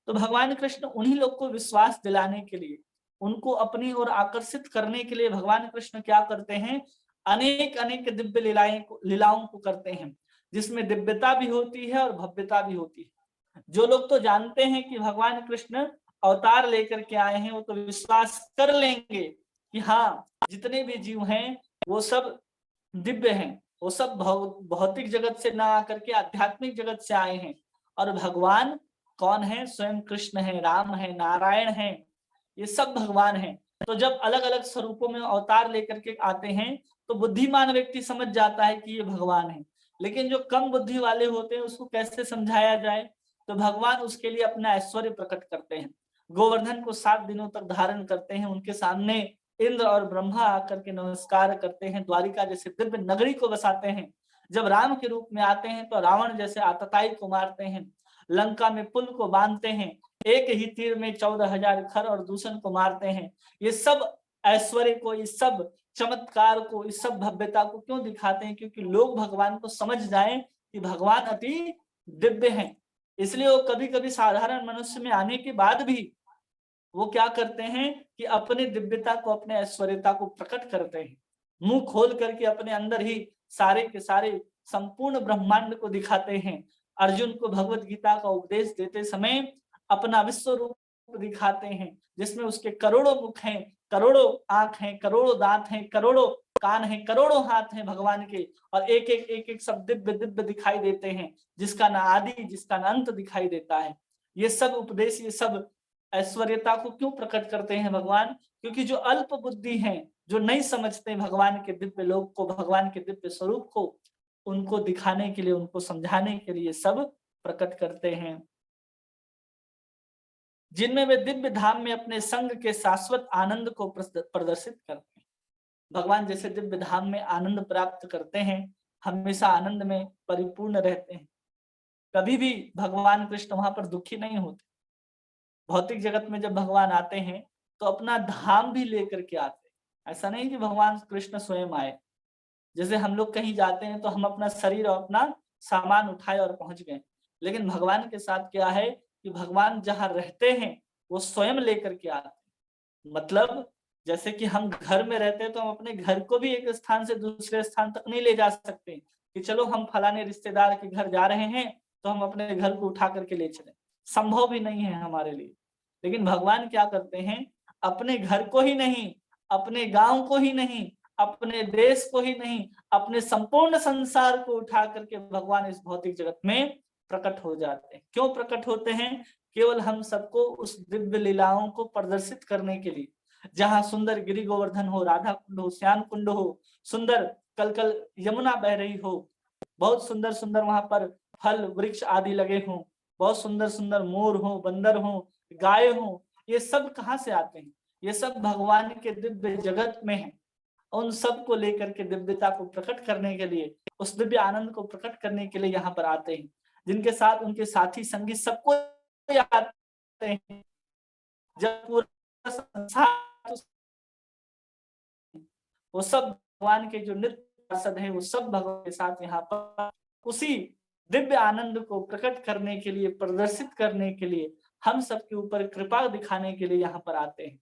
तो भगवान कृष्ण उन्हीं लोग को विश्वास दिलाने के लिए, उनको अपनी ओर आकर्षित करने के लिए भगवान कृष्ण क्या करते हैं, अनेक अनेक दिव्य लीलाओं को करते हैं, जिसमें दिव्यता भी होती है और भव्यता भी होती है। जो लोग तो जानते हैं कि भगवान कृष्ण अवतार लेकर के आए हैं, वो तो विश्वास कर लेंगे कि हाँ, जितने भी जीव हैं वो सब दिव्य हैं, वो सब भौतिक जगत से ना आकर के आध्यात्मिक जगत से आए हैं। और भगवान कौन है, स्वयं कृष्ण है, राम है, नारायण है, ये सब भगवान हैं। तो जब अलग अलग स्वरूपों में अवतार लेकर के आते हैं तो बुद्धिमान व्यक्ति समझ जाता है कि ये भगवान है। लेकिन जो कम बुद्धि वाले होते हैं उसको कैसे समझाया जाए, तो भगवान उसके लिए अपना ऐश्वर्य प्रकट करते हैं। गोवर्धन को 7 दिनों तक धारण करते हैं, उनके सामने इंद्र और ब्रह्मा आकर के नमस्कार करते हैं, द्वारिका जैसे दिव्य नगरी को बसाते हैं। जब राम के रूप में आते हैं तो रावण जैसे आतताई को मारते हैं, लंका में पुल को बांधते हैं, एक ही तीर में 14,000 खर और दूषण को मारते हैं। ये सब ऐश्वर्य को, इस सब चमत्कार को, इस सब भव्यता को क्यों दिखाते हैं, क्योंकि लोग भगवान को समझ जाएं कि भगवान अति दिव्य हैं। इसलिए वो कभी कभी साधारण मनुष्य में आने के बाद भी वो क्या करते हैं कि अपनी दिव्यता को, अपने ऐश्वर्यता को प्रकट करते हैं, मुंह खोल करके अपने अंदर ही सारे के सारे संपूर्ण ब्रह्मांड को दिखाते हैं। अर्जुन को भगवत गीता का उपदेश देते समय अपना विश्व रूप दिखाते हैं, जिसमें उसके करोड़ों मुख हैं, करोड़ों आंख हैं, करोड़ों दांत हैं, करोड़ों कान हैं, करोड़ों हाथ हैं भगवान के, और एक एक सब दिव्य दिव्य दिखाई देते हैं, जिसका ना आदि जिसका ना अंत दिखाई देता है। ये सब उपदेश, ये सब ऐश्वर्यता को क्यों प्रकट करते हैं भगवान, क्योंकि जो अल्प बुद्धि हैं, जो नहीं समझते भगवान के दिव्य लोक को, भगवान के दिव्य स्वरूप को, उनको दिखाने के लिए, उनको समझाने के लिए सब प्रकट करते हैं, जिनमें वे दिव्य धाम में अपने संग के शाश्वत आनंद को प्रदर्शित करते हैं। भगवान जैसे दिव्य धाम में आनंद प्राप्त करते हैं, हमेशा आनंद में परिपूर्ण रहते हैं, कभी भी भगवान कृष्ण वहां पर दुखी नहीं होते। भौतिक जगत में जब भगवान आते हैं तो अपना धाम भी लेकर के आते हैं। ऐसा नहीं कि भगवान कृष्ण स्वयं आए। जैसे हम लोग कहीं जाते हैं तो हम अपना शरीर और अपना सामान उठाए और पहुंच गए, लेकिन भगवान के साथ क्या है कि भगवान जहाँ रहते हैं वो स्वयं लेकर के आते हैं। मतलब जैसे कि हम घर में रहते हैं तो हम अपने घर को भी एक स्थान से दूसरे स्थान तक नहीं ले जा सकते कि चलो हम फलाने रिश्तेदार के घर जा रहे हैं तो हम अपने घर को उठा करके ले चले, संभव भी नहीं है हमारे लिए। लेकिन भगवान क्या करते हैं, अपने घर को ही नहीं, अपने गांव को ही नहीं, अपने देश को ही नहीं, अपने संपूर्ण संसार को उठा करके भगवान इस भौतिक जगत में प्रकट हो जाते हैं। क्यों प्रकट होते हैं? केवल हम सबको उस दिव्य लीलाओं को प्रदर्शित करने के लिए। जहां सुंदर गिरि गोवर्धन हो, राधा कुंड हो, श्याम कुंड हो, सुंदर कलकल यमुना बह रही हो, बहुत सुंदर सुंदर वहां पर फल वृक्ष आदि लगे हों, बहुत सुंदर सुंदर मोर हो, बंदर हो, गाय हो, ये सब कहाँ से आते हैं? ये सब भगवान के दिव्य जगत में है। उन सब को लेकर के दिव्यता को प्रकट करने के लिए, उस दिव्य आनंद को प्रकट करने के लिए यहाँ पर आते हैं, जिनके साथ उनके साथी संगी सबको आते हैं। जब पूरा संसार, वो सब भगवान के जो नित्य पार्षद हैं वो सब भगवान के साथ यहाँ पर उसी दिव्य आनंद को प्रकट करने के लिए, प्रदर्शित करने के लिए, हम सबके ऊपर कृपा दिखाने के लिए यहाँ पर आते हैं।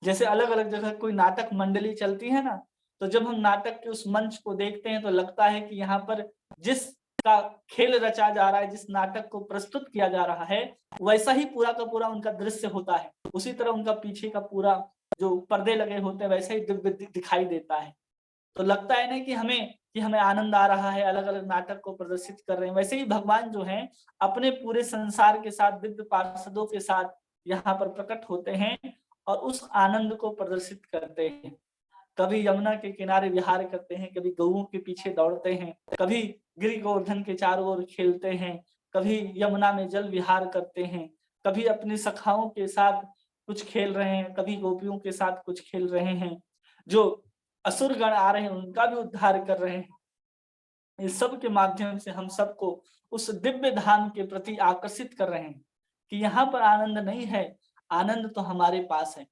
जैसे अलग अलग जगह कोई नाटक मंडली चलती है ना, तो जब हम नाटक के उस मंच को देखते हैं तो लगता है कि यहाँ पर जिसका खेल रचा जा रहा है, जिस नाटक को प्रस्तुत किया जा रहा है, वैसा ही पूरा का पूरा उनका दृश्य होता है। उसी तरह उनका पीछे का पूरा जो पर्दे लगे होते हैं वैसे ही दिव्य दिखाई देता है। तो लगता है ना कि हमें आनंद आ रहा है, अलग अलग नाटक को प्रदर्शित कर रहे हैं। वैसे ही भगवान जो है अपने पूरे संसार के साथ, दिव्य पार्षदों के साथ यहाँ पर प्रकट होते हैं और उस आनंद को प्रदर्शित करते हैं। कभी यमुना के किनारे विहार करते हैं, कभी गौओं के पीछे दौड़ते हैं, कभी गिरि गोवर्धन के चारों ओर खेलते हैं, कभी यमुना में जल विहार करते हैं, कभी अपनी सखाओं के साथ कुछ खेल रहे हैं, कभी गोपियों के साथ कुछ खेल रहे हैं, जो असुर गण आ रहे हैं उनका भी उद्धार कर रहे हैं। इस सब के माध्यम से हम सबको उस दिव्य धाम के प्रति आकर्षित कर रहे हैं कि यहाँ पर आनंद नहीं है, आनंद तो हमारे पास है।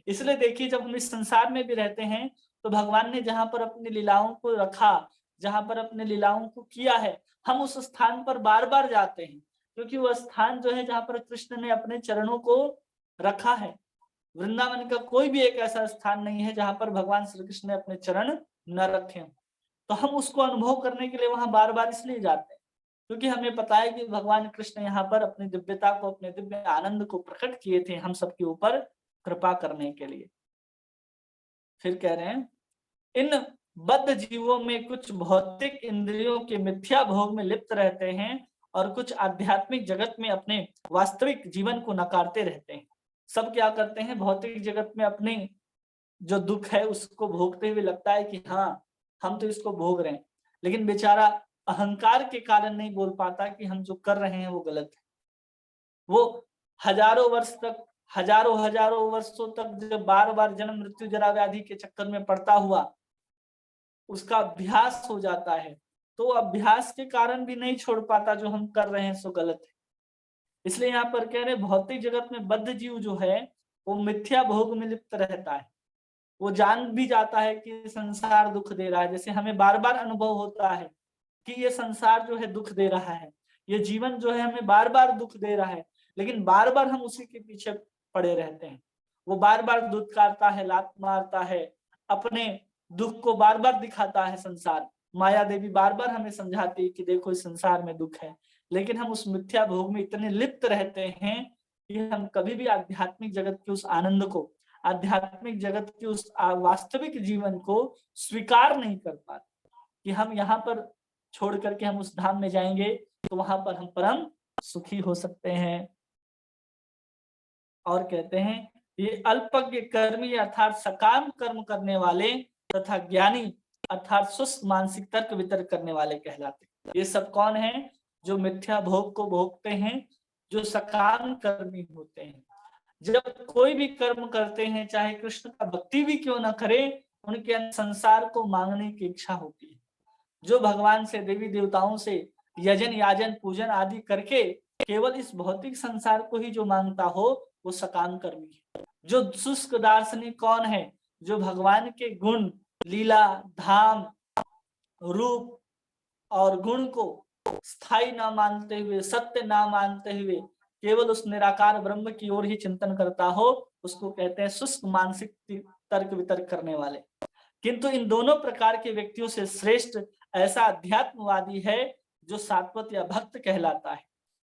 इसलिए देखिए, जब हम इस संसार में भी रहते हैं तो भगवान ने जहां पर अपनी लीलाओं को रखा, जहां पर अपने लीलाओं को किया है, हम उस स्थान पर बार बार जाते हैं, क्योंकि वह स्थान जो है जहां पर कृष्ण ने अपने चरणों को रखा है। वृंदावन का कोई भी एक ऐसा स्थान नहीं है जहां पर भगवान श्री कृष्ण ने अपने चरण न रखे। तो हम उसको अनुभव करने के लिए वहां बार बार इसलिए जाते हैं क्योंकि हमें पता है कि भगवान कृष्ण यहाँ पर अपनी दिव्यता को, अपने दिव्य आनंद को प्रकट किए थे हम सबके ऊपर कृपा करने के लिए। फिर कह रहे हैं, इन बद्ध जीवों में कुछ भौतिक इंद्रियों के मिथ्या भोग में लिप्त रहते हैं और कुछ आध्यात्मिक जगत में अपने वास्तविक जीवन को नकारते रहते हैं। सब क्या करते हैं, भौतिक जगत में अपने जो दुख है उसको भोगते हुए लगता है कि हाँ हम तो इसको भोग रहे हैं, लेकिन बेचारा अहंकार के कारण नहीं बोल पाता कि हम जो कर रहे हैं वो गलत है। वो हजारों वर्ष तक, हजारों वर्षों तक जब बार बार जन्म मृत्यु जरा व्याधि के चक्कर में पड़ता हुआ उसका अभ्यास हो जाता है, तो अभ्यास के कारण भी नहीं छोड़ पाता जो हम कर रहे हैं सो गलत है। इसलिए यहाँ पर कह रहे भौतिक जगत में बद्ध जीव जो है वो मिथ्या भोग में लिप्त रहता है। वो जान भी जाता है कि संसार दुख दे रहा है, जैसे हमें बार बार अनुभव होता है कि ये संसार जो है दुख दे रहा है, ये जीवन जो है हमें बार बार दुख दे रहा है, लेकिन बार बार हम उसी के पीछे पड़े रहते हैं। वो बार बार दुत्कारता है, लात मारता है, अपने दुख को बार बार दिखाता है संसार। माया देवी बार बार हमें समझाती है कि देखो इस संसार में दुख है, लेकिन हम उस मिथ्या भोग में इतने लिप्त रहते हैं कि हम कभी भी आध्यात्मिक जगत के उस आनंद को, आध्यात्मिक जगत के उस वास्तविक जीवन को स्वीकार नहीं कर पाते कि हम यहाँ पर छोड़ करके हम उस धाम में जाएंगे तो वहां पर हम परम सुखी हो सकते हैं। और कहते हैं ये अल्पज्ञ कर्मी अर्थात सकाम कर्म करने वाले तथा ज्ञानी अर्थात सुस्त मानसिक तर्क वितर्क करने वाले कहलाते हैं। ये सब कौन है? जो मिथ्या भोग को भोगते हैं, जो सकाम कर्मी होते हैं। जब कोई भी कर्म करते हैं, चाहे कृष्ण का भक्ति भी क्यों ना करे, उनके अंदर संसार को मांगने की इच्छा होती है। जो भगवान से, देवी देवताओं से यजन याजन पूजन आदि करके केवल इस भौतिक संसार को ही जो मांगता हो, वो सकाम कर्मी है। जो शुष्क दार्शनिक कौन है? जो भगवान के गुण, लीला, धाम, रूप और गुण को स्थायी ना मानते हुए, सत्य ना मानते हुए केवल उस निराकार ब्रह्म की ओर ही चिंतन करता हो, उसको कहते हैं शुष्क मानसिक तर्क वितर्क करने वाले। किंतु इन दोनों प्रकार के व्यक्तियों से श्रेष्ठ ऐसा अध्यात्मवादी है जो सात्वत या भक्त कहलाता है।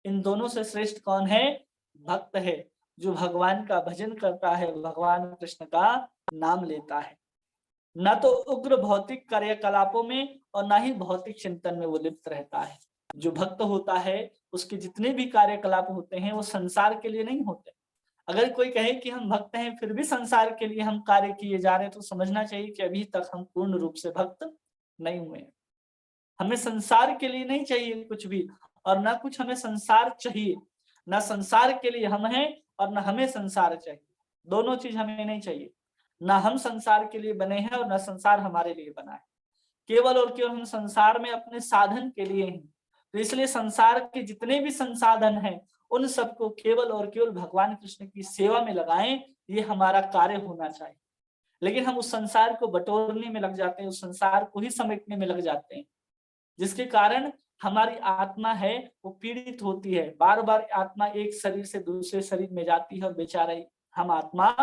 इन दोनों से श्रेष्ठ कौन है? भक्त है, जो भगवान का भजन करता है, भगवान कृष्ण का नाम लेता है। न तो उग्र भौतिक कार्यकलापों में और न ही भौतिक चिंतन में वो लिप्त रहता है। जो भक्त होता है उसके जितने भी कार्यकलाप होते हैं वो संसार के लिए नहीं होते। अगर कोई कहे कि हम भक्त हैं फिर भी संसार के लिए हम कार्य किए जा रहे हैं, तो समझना चाहिए कि अभी तक हम पूर्ण रूप से भक्त नहीं हुए। हमें संसार के लिए नहीं चाहिए कुछ भी, और ना कुछ हमें संसार चाहिए। ना संसार के लिए हम हैं और ना हमें संसार चाहिए। दोनों चीज हमें नहीं चाहिए। ना हम संसार के लिए बने हैं और ना संसार हमारे लिए बना है। केवल और केवल हम संसार में अपने साधन के लिए हैं। तो इसलिए संसार के जितने भी संसाधन हैं उन सबको केवल और केवल भगवान कृष्ण की सेवा में लगाएं, ये हमारा कार्य होना चाहिए। लेकिन हम उस संसार को बटोरने में लग जाते हैं, उस संसार को ही समेटने में लग जाते हैं, जिसके कारण हमारी आत्मा है वो पीड़ित होती है। बार बार आत्मा एक शरीर से दूसरे शरीर में जाती है और बेचारे हम आत्मा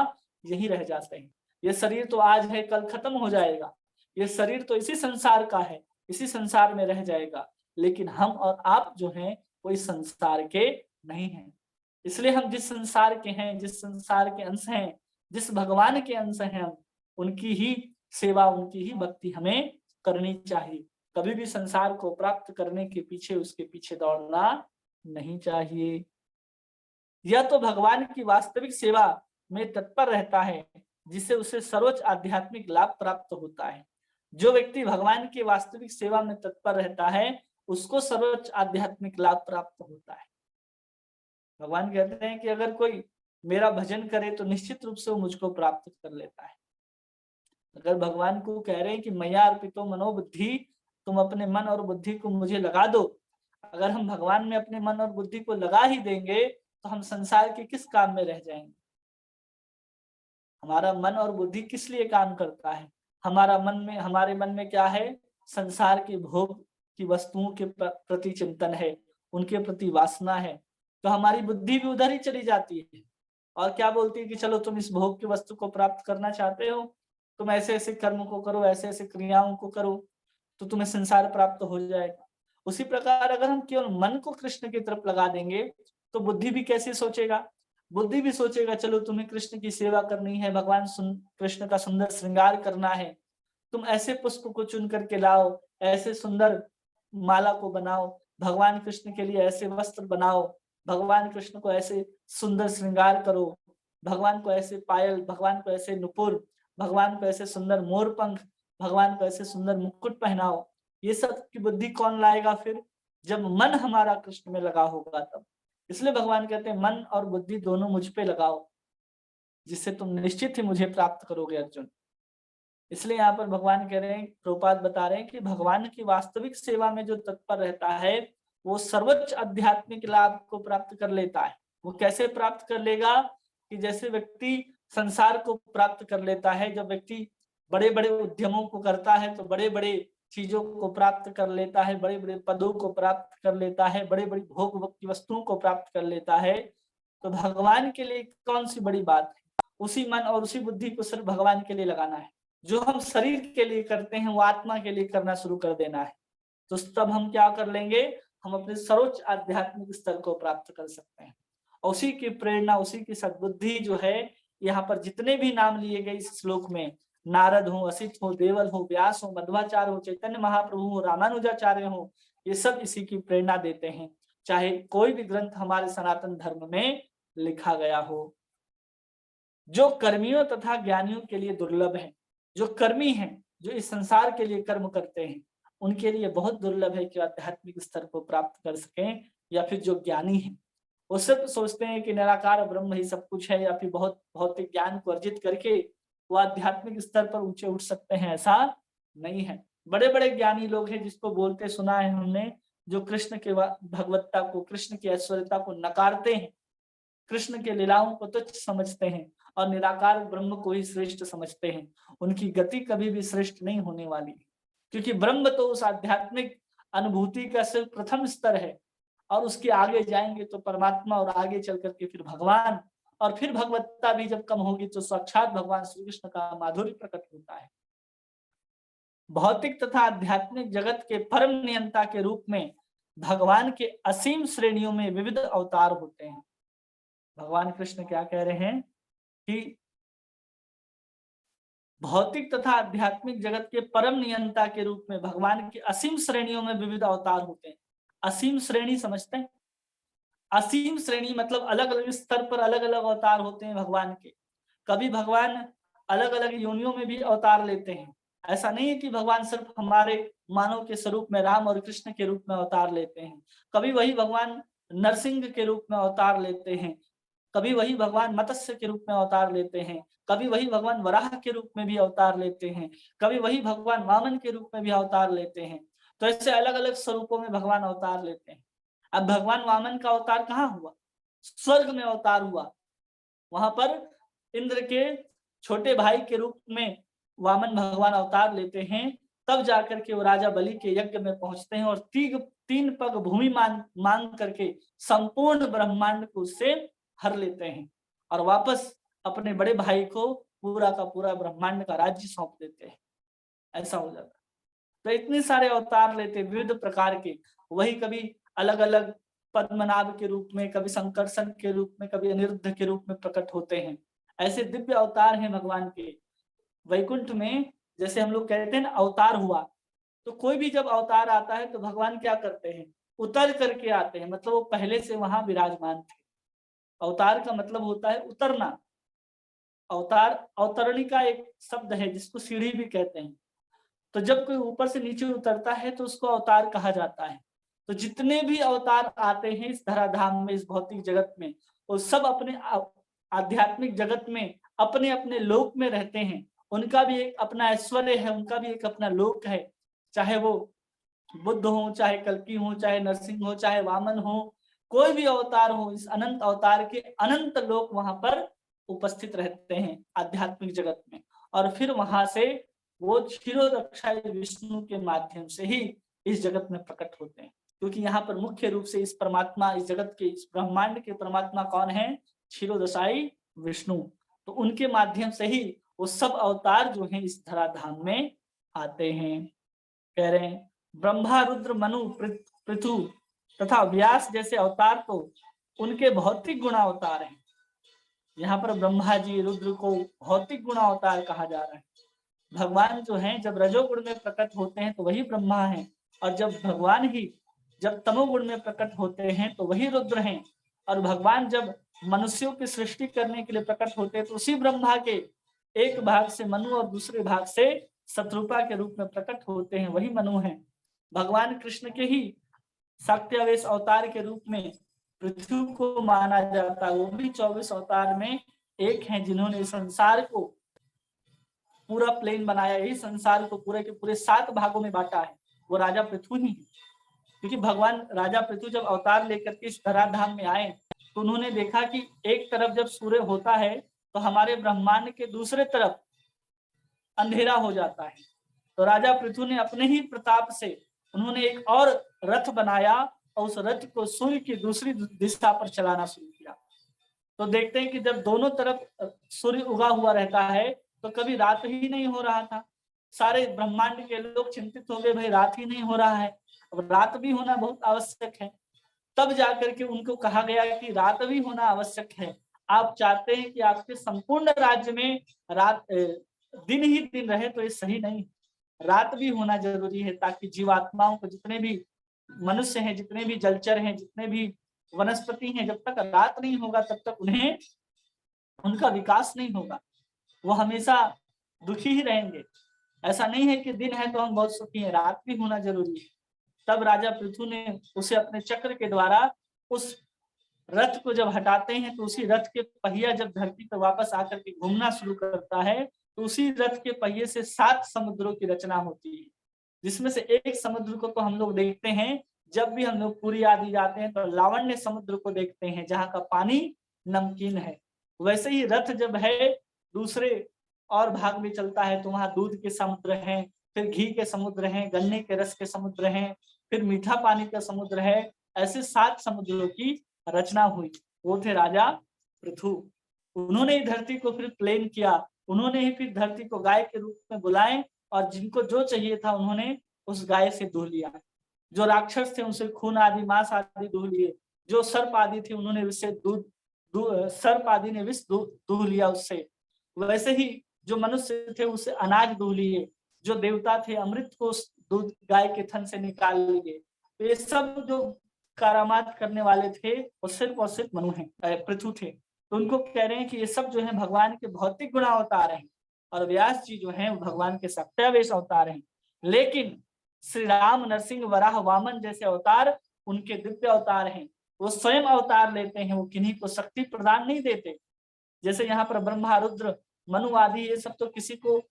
यही रह जाते हैं। ये शरीर तो आज है कल खत्म हो जाएगा, ये शरीर तो इसी संसार का है, इसी संसार में रह जाएगा। लेकिन हम और आप जो हैं वो इस संसार के नहीं हैं। इसलिए हम जिस संसार के हैं, जिस संसार के अंश हैं, जिस भगवान के अंश हैं, हम उनकी ही सेवा, उनकी ही भक्ति हमें करनी चाहिए। कभी भी संसार को प्राप्त करने के पीछे उसके पीछे दौड़ना नहीं चाहिए। यह तो भगवान की वास्तविक सेवा में तत्पर रहता है जिससे उसे सर्वोच्च आध्यात्मिक लाभ प्राप्त होता है। जो व्यक्ति भगवान की वास्तविक सेवा में तत्पर रहता है उसको सर्वोच्च आध्यात्मिक लाभ प्राप्त होता है। भगवान कहते हैं कि अगर कोई मेरा भजन करे तो निश्चित रूप से वो मुझको प्राप्त कर लेता है। अगर भगवान को कह रहे हैं कि मैया अर्पितो मनोबुद्धि, तुम अपने मन और बुद्धि को मुझे लगा दो। अगर हम भगवान में अपने मन और बुद्धि को लगा ही देंगे तो हम संसार के किस काम में रह जाएंगे। हमारा मन और बुद्धि किस लिए काम करता है? हमारे मन में क्या है? संसार के भोग की वस्तुओं के प्रति चिंतन है, उनके प्रति वासना है। तो हमारी बुद्धि भी उधर ही चली जाती है और क्या बोलती है कि चलो तुम इस भोग की वस्तु को प्राप्त करना चाहते हो, तुम ऐसे ऐसे कर्म को करो, ऐसे ऐसे क्रियाओं को करो, तो तुम्हें संसार प्राप्त हो जाएगा। उसी प्रकार अगर हम केवल मन को कृष्ण की तरफ लगा देंगे तो बुद्धि भी कैसे सोचेगा? बुद्धि भी सोचेगा चलो तुम्हें कृष्ण की सेवा करनी है, भगवान कृष्ण का सुंदर श्रृंगार करना है, तुम ऐसे पुष्प को चुन करके लाओ, ऐसे सुंदर माला को बनाओ, भगवान कृष्ण के लिए ऐसे वस्त्र बनाओ, भगवान कृष्ण को ऐसे सुंदर श्रृंगार करो, भगवान को ऐसे पायल, भगवान को ऐसे नुपुर, भगवान को ऐसे सुंदर मोर पंख, भगवान को ऐसे सुंदर मुकुट पहनाओ। ये सब की बुद्धि कौन लाएगा फिर? जब मन हमारा कृष्ण में लगा होगा तब। इसलिए भगवान कहते हैं मन और बुद्धि दोनों मुझ पे लगाओ, जिससे तुम निश्चित ही मुझे प्राप्त करोगे अर्जुन। इसलिए यहाँ पर भगवान कह रहे हैं, प्रभुपाद बता रहे हैं कि भगवान की वास्तविक सेवा में जो तत्पर रहता है वो सर्वोच्च आध्यात्मिक लाभ को प्राप्त कर लेता है। वो कैसे प्राप्त कर लेगा? कि जैसे व्यक्ति संसार को प्राप्त कर लेता है, जब व्यक्ति बड़े बड़े उद्यमों को करता है तो बड़े बड़े चीजों को प्राप्त कर लेता है, बड़े बड़े पदों को प्राप्त कर लेता है, बड़े बड़ी भोग की वस्तुओं को प्राप्त कर लेता है, तो भगवान के लिए कौन सी बड़ी बात है? उसी मन और उसी बुद्धि को सिर्फ भगवान के लिए लगाना है। जो हम शरीर के लिए करते हैं वो आत्मा के लिए करना शुरू कर देना है। तो तब हम क्या कर लेंगे? हम अपने सर्वोच्च आध्यात्मिक स्तर को प्राप्त कर सकते हैं। उसी की प्रेरणा, उसी की सद्बुद्धि जो है, यहाँ पर जितने भी नाम लिए गए इस श्लोक में, नारद हो, असित हो, देवल हो, व्यास हो, मध्वाचार्य हो, चैतन्य महाप्रभु हो, रामानुजाचार्य हो, ये सब इसी की प्रेरणा देते हैं। चाहे कोई भी ग्रंथ हमारे सनातन धर्म में लिखा गया हो। जो कर्मियों तथा ज्ञानियों के लिए दुर्लभ है, जो कर्मी हैं, जो इस संसार के लिए कर्म करते हैं, उनके लिए बहुत दुर्लभ है कि आध्यात्मिक स्तर को प्राप्त कर सकें। या फिर जो ज्ञानी हैं वो सिर्फ सोचते हैं कि निराकार ब्रह्म ही सब कुछ है, या फिर बहुत भौतिक ज्ञान को अर्जित करके वो आध्यात्मिक स्तर पर ऊंचे उठ सकते हैं, ऐसा नहीं है। बड़े बड़े ज्ञानी लोग हैं जिसको बोलते सुना है हमने, जो कृष्ण के भगवत्ता को, कृष्ण की ऐश्वर्यता को नकारते हैं, कृष्ण के लीलाओं को तुच्छ समझते हैं और निराकार ब्रह्म को ही श्रेष्ठ समझते हैं। उनकी गति कभी भी श्रेष्ठ नहीं होने वाली, क्योंकि ब्रह्म तो उस आध्यात्मिक अनुभूति का सिर्फ प्रथम स्तर है, और उसके आगे जाएंगे तो परमात्मा, और आगे चल करके फिर भगवान, और फिर भगवत्ता भी जब कम होगी तो साक्षात भगवान श्री कृष्ण का माधुर्य प्रकट होता है। भौतिक तथा आध्यात्मिक जगत के परम नियंता के रूप में भगवान के असीम श्रेणियों में विविध अवतार होते हैं। भगवान कृष्ण क्या कह रहे हैं कि भौतिक तथा आध्यात्मिक जगत के परम नियंता के रूप में भगवान की असीम श्रेणियों में विविध अवतार होते हैं। असीम श्रेणी समझते हैं? असीम श्रेणी मतलब अलग अलग स्तर पर अलग अलग अवतार होते हैं भगवान के। कभी भगवान अलग अलग योनियों में भी अवतार लेते हैं। ऐसा नहीं है कि भगवान सिर्फ हमारे मानव के स्वरूप में राम और कृष्ण के रूप में अवतार लेते हैं। कभी वही भगवान नरसिंह के रूप में अवतार लेते हैं, कभी वही भगवान मत्स्य के रूप में अवतार लेते हैं, कभी वही भगवान वराह के रूप में भी अवतार लेते हैं, कभी वही भगवान वामन के रूप में भी अवतार लेते हैं। तो ऐसे अलग अलग स्वरूपों में भगवान अवतार लेते हैं। अब भगवान वामन का अवतार कहाँ हुआ? स्वर्ग में अवतार हुआ। वहां पर इंद्र के छोटे भाई के रूप में वामन भगवान अवतार लेते हैं। तब जाकर के वो राजा बलि के यज्ञ में पहुंचते हैं और तीन पग भूमि मांग करके संपूर्ण ब्रह्मांड को उससे हर लेते हैं और वापस अपने बड़े भाई को पूरा का पूरा ब्रह्मांड का राज्य सौंप देते हैं। ऐसा हो जाता है। तो इतने सारे अवतार लेते विविध प्रकार के, वही कभी अलग अलग पद्मनाभ के रूप में, कभी संकर्षण के रूप में, कभी अनिरुद्ध के रूप में प्रकट होते हैं। ऐसे दिव्य अवतार हैं भगवान के। वैकुंठ में जैसे हम लोग कहते हैं ना अवतार हुआ, तो कोई भी जब अवतार आता है तो भगवान क्या करते हैं? उतर करके आते हैं, मतलब वो पहले से वहां विराजमान थे। अवतार का मतलब होता है उतरना। अवतार अवतरणी का एक शब्द है जिसको सीढ़ी भी कहते हैं। तो जब कोई ऊपर से नीचे उतरता है तो उसको अवतार कहा जाता है। तो जितने भी अवतार आते हैं इस धराधाम में, इस भौतिक जगत में, वो सब अपने आध्यात्मिक जगत में अपने अपने लोक में रहते हैं। उनका भी एक अपना ऐश्वर्य है, उनका भी एक अपना लोक है। चाहे वो बुद्ध हो, चाहे कल्कि हो, चाहे नरसिंह हो, चाहे वामन हो, कोई भी अवतार हो, इस अनंत अवतार के अनंत लोक वहां पर उपस्थित रहते हैं आध्यात्मिक जगत में। और फिर वहां से वो क्षीरोदक्षाई विष्णु के माध्यम से ही इस जगत में प्रकट होते हैं। क्योंकि यहाँ पर मुख्य रूप से इस परमात्मा, इस जगत के, इस ब्रह्मांड के परमात्मा कौन है? क्षीरोदशाई विष्णु। तो उनके माध्यम से ही वो सब अवतार जो हैं इस धराधाम में आते हैं। कह रहे हैं ब्रह्मा, रुद्र, मनु, पृथु तथा व्यास जैसे अवतार तो उनके भौतिक गुणावतार हैं। यहाँ पर ब्रह्मा जी, रुद्र को भौतिक गुणावतार कहा जा रहा है। भगवान जो हैं जब रजोगुण में प्रकट होते हैं तो वही ब्रह्मा हैं, और जब भगवान ही जब तमोगुण में प्रकट होते हैं तो वही रुद्र हैं। और भगवान जब मनुष्यों की सृष्टि करने के लिए प्रकट होते हैं तो उसी ब्रह्मा के एक भाग से मनु और दूसरे भाग से शत्रुपा के रूप में प्रकट होते हैं, वही मनु हैं। भगवान कृष्ण के ही शाक्यावेश अवतार के रूप में पृथ्वी को माना जाता है। वो भी 24 अवतार में एक हैं जिन्होंने संसार को पूरा प्लेन बनाया, यही संसार को पूरे के पूरे 7 भागों में बांटा है, वो राजा पृथु ही है। क्योंकि भगवान राजा पृथु जब अवतार लेकर के इस धराधाम में आए तो उन्होंने देखा कि एक तरफ जब सूर्य होता है तो हमारे ब्रह्मांड के दूसरे तरफ अंधेरा हो जाता है। तो राजा पृथु ने अपने ही प्रताप से उन्होंने एक और रथ बनाया और उस रथ को सूर्य की दूसरी दिशा पर चलाना शुरू किया। तो देखते हैं कि जब दोनों तरफ सूर्य उगा हुआ रहता है तो कभी रात ही नहीं हो रहा था। सारे ब्रह्मांड के लोग चिंतित हो गए, भाई रात ही नहीं हो रहा है, अब रात भी होना बहुत आवश्यक है। तब जाकर के उनको कहा गया कि रात भी होना आवश्यक है। आप चाहते हैं कि आपके संपूर्ण राज्य में रात दिन ही दिन रहे तो ये सही नहीं, रात भी होना जरूरी है, ताकि जीवात्माओं को, जितने भी मनुष्य हैं, जितने भी जलचर हैं, जितने भी वनस्पति हैं, जब तक रात नहीं होगा तब तक उन्हें उनका विकास नहीं होगा, वो हमेशा दुखी ही रहेंगे। ऐसा नहीं है कि दिन है तो हम बहुत सुखी हैं, रात भी होना जरूरी है। तब राजा पृथु ने उसे अपने चक्र के द्वारा उस रथ को जब हटाते हैं तो उसी रथ के पहिया जब धरती पर वापस आकर के घूमना शुरू करता है तो उसी रथ के पहिए से 7 समुद्रों की रचना होती है, जिसमें से एक समुद्र को तो हम लोग देखते हैं जब भी हम लोग पुरी आदि जाते हैं तो लावण्य समुद्र को देखते हैं जहाँ का पानी नमकीन है। वैसे ही रथ जब है दूसरे और भाग में चलता है तो वहां दूध के समुद्र हैं, फिर घी के समुद्र हैं, गन्ने के रस के समुद्र हैं, फिर मीठा पानी का समुद्र है। ऐसे 7 समुद्रों की रचना हुई। वो थे राजा पृथु। उन्होंने ही धरती को फिर प्लेन किया, उन्होंने ही फिर धरती को गाय के रूप में बुलाए और जिनको जो चाहिए था उन्होंने उस गाय से दूह लिया। जो राक्षस थे उनसे खून आदि मांस आदि दूह लिए, जो सर्प आदि थे उन्होंने उससे सर्प आदि ने विष दूह लिया उससे। वैसे ही जो मनुष्य थे उससे अनाज दूह लिए, जो देवता थे अमृत को दूध गाय के थन से निकाल लिए। तो ये सब जो करामात करने वाले थे वो सिर्फ और सिर्फ मनु हैं, पृथु थे। तो उनको कह रहे हैं कि ये सब जो है भगवान के भौतिक गुण अवतार हैं और व्यास जी जो है वो भगवान के सत्यावेश अवतार हैं। लेकिन श्री राम, नरसिंह, वराह, वामन जैसे अवतार उनके दिव्य अवतार हैं। वो स्वयं अवतार लेते हैं, वो किन्हीं को शक्ति प्रदान नहीं देते। जैसे यहाँ पर ब्रह्मा, रुद्र, मनु आदि ये सब तो किसी को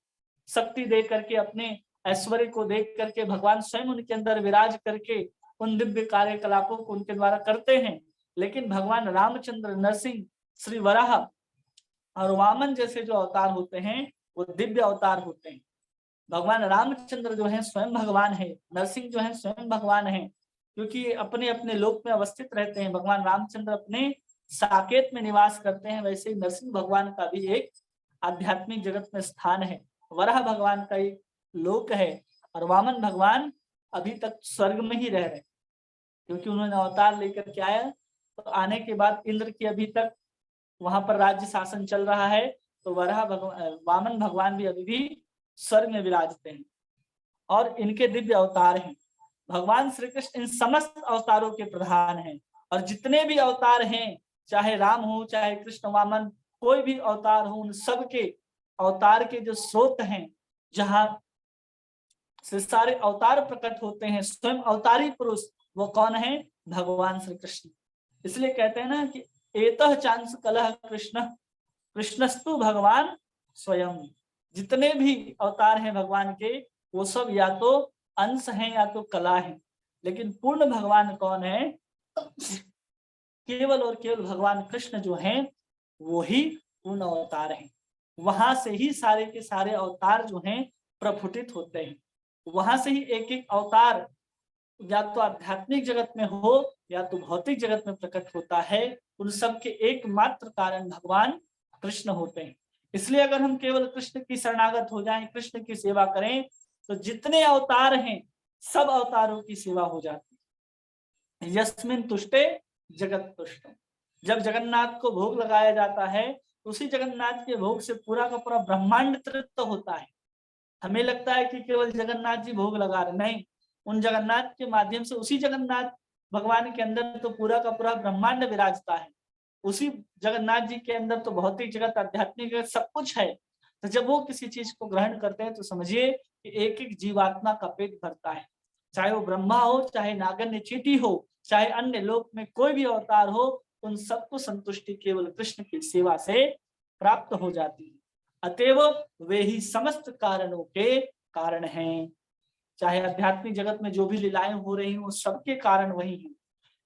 शक्ति दे करके, अपने ऐश्वर्य को देख करके भगवान स्वयं उनके अंदर विराज करके उन दिव्य कार्यकलापों को उनके द्वारा करते हैं। लेकिन भगवान रामचंद्र, नरसिंह, श्री वराह और वामन जैसे जो अवतार होते हैं वो दिव्य अवतार होते हैं। भगवान रामचंद्र जो है स्वयं भगवान है, नरसिंह जो है स्वयं भगवान है, क्योंकि अपने अपने लोक में अवस्थित रहते हैं। भगवान रामचंद्र अपने साकेत में निवास करते हैं, वैसे ही नरसिंह भगवान का भी एक आध्यात्मिक जगत में स्थान है। वराह भगवान का एक लोक है और वामन भगवान अभी तक स्वर्ग में ही रह रहे, क्योंकि उन्होंने अवतार लेकर के आया। तो आने के बाद इंद्र की अभी तक वहां पर राज्य शासन चल रहा है, तो वामन भगवान भी अभी भी स्वर्ग में विराजते हैं और इनके दिव्य अवतार हैं। भगवान श्री कृष्ण इन समस्त अवतारों के प्रधान हैं और जितने भी अवतार हैं, चाहे राम हो, चाहे कृष्ण, वामन, कोई भी अवतार हो, उन सब के अवतार के जो स्रोत हैं, जहां से सारे अवतार प्रकट होते हैं, स्वयं अवतारी पुरुष, वो कौन है? भगवान श्री कृष्ण। इसलिए कहते हैं ना कि एतः चांस कलह कृष्ण कृष्णस्तु भगवान स्वयं। जितने भी अवतार हैं भगवान के वो सब या तो अंश हैं या तो कला है, लेकिन पूर्ण भगवान कौन है? केवल और केवल भगवान कृष्ण जो हैं वो ही पूर्ण अवतार हैं। वहां से ही सारे के सारे अवतार जो हैं प्रफुटित होते हैं। वहां से ही एक एक अवतार या तो आध्यात्मिक जगत में हो या तो भौतिक जगत में प्रकट होता है। उन सब के एकमात्र कारण भगवान कृष्ण होते हैं। इसलिए अगर हम केवल कृष्ण की शरणागत हो जाएं, कृष्ण की सेवा करें, तो जितने अवतार हैं सब अवतारों की सेवा हो जाती है। यस्मिन तुष्टे जगत तुष्ट। जब जगन्नाथ को भोग लगाया जाता है, उसी जगन्नाथ के भोग से पूरा का पूरा ब्रह्मांड तृप्त होता है। हमें लगता है कि केवल जगन्नाथ जी भोग लगा रहे, नहीं, उन जगन्नाथ के माध्यम से, उसी जगन्नाथ भगवान के अंदर तो पूरा का पूरा ब्रह्मांड विराजता है। उसी जगन्नाथ जी के अंदर तो भौतिक जगत, आध्यात्मिक जगत सब कुछ है। तो जब वो किसी चीज को ग्रहण करते हैं तो समझिए कि एक एक जीवात्मा का पेट भरता है। चाहे वो ब्रह्मा हो, चाहे नागन्य चीटी हो, चाहे अन्य लोक में कोई भी अवतार हो, उन सबको संतुष्टि केवल कृष्ण की सेवा से प्राप्त हो जाती है। अतएव वे ही समस्त कारणों के कारण हैं। चाहे आध्यात्मिक जगत में जो भी लीलाएं हो रही हैं, वो सबके कारण वही हैं।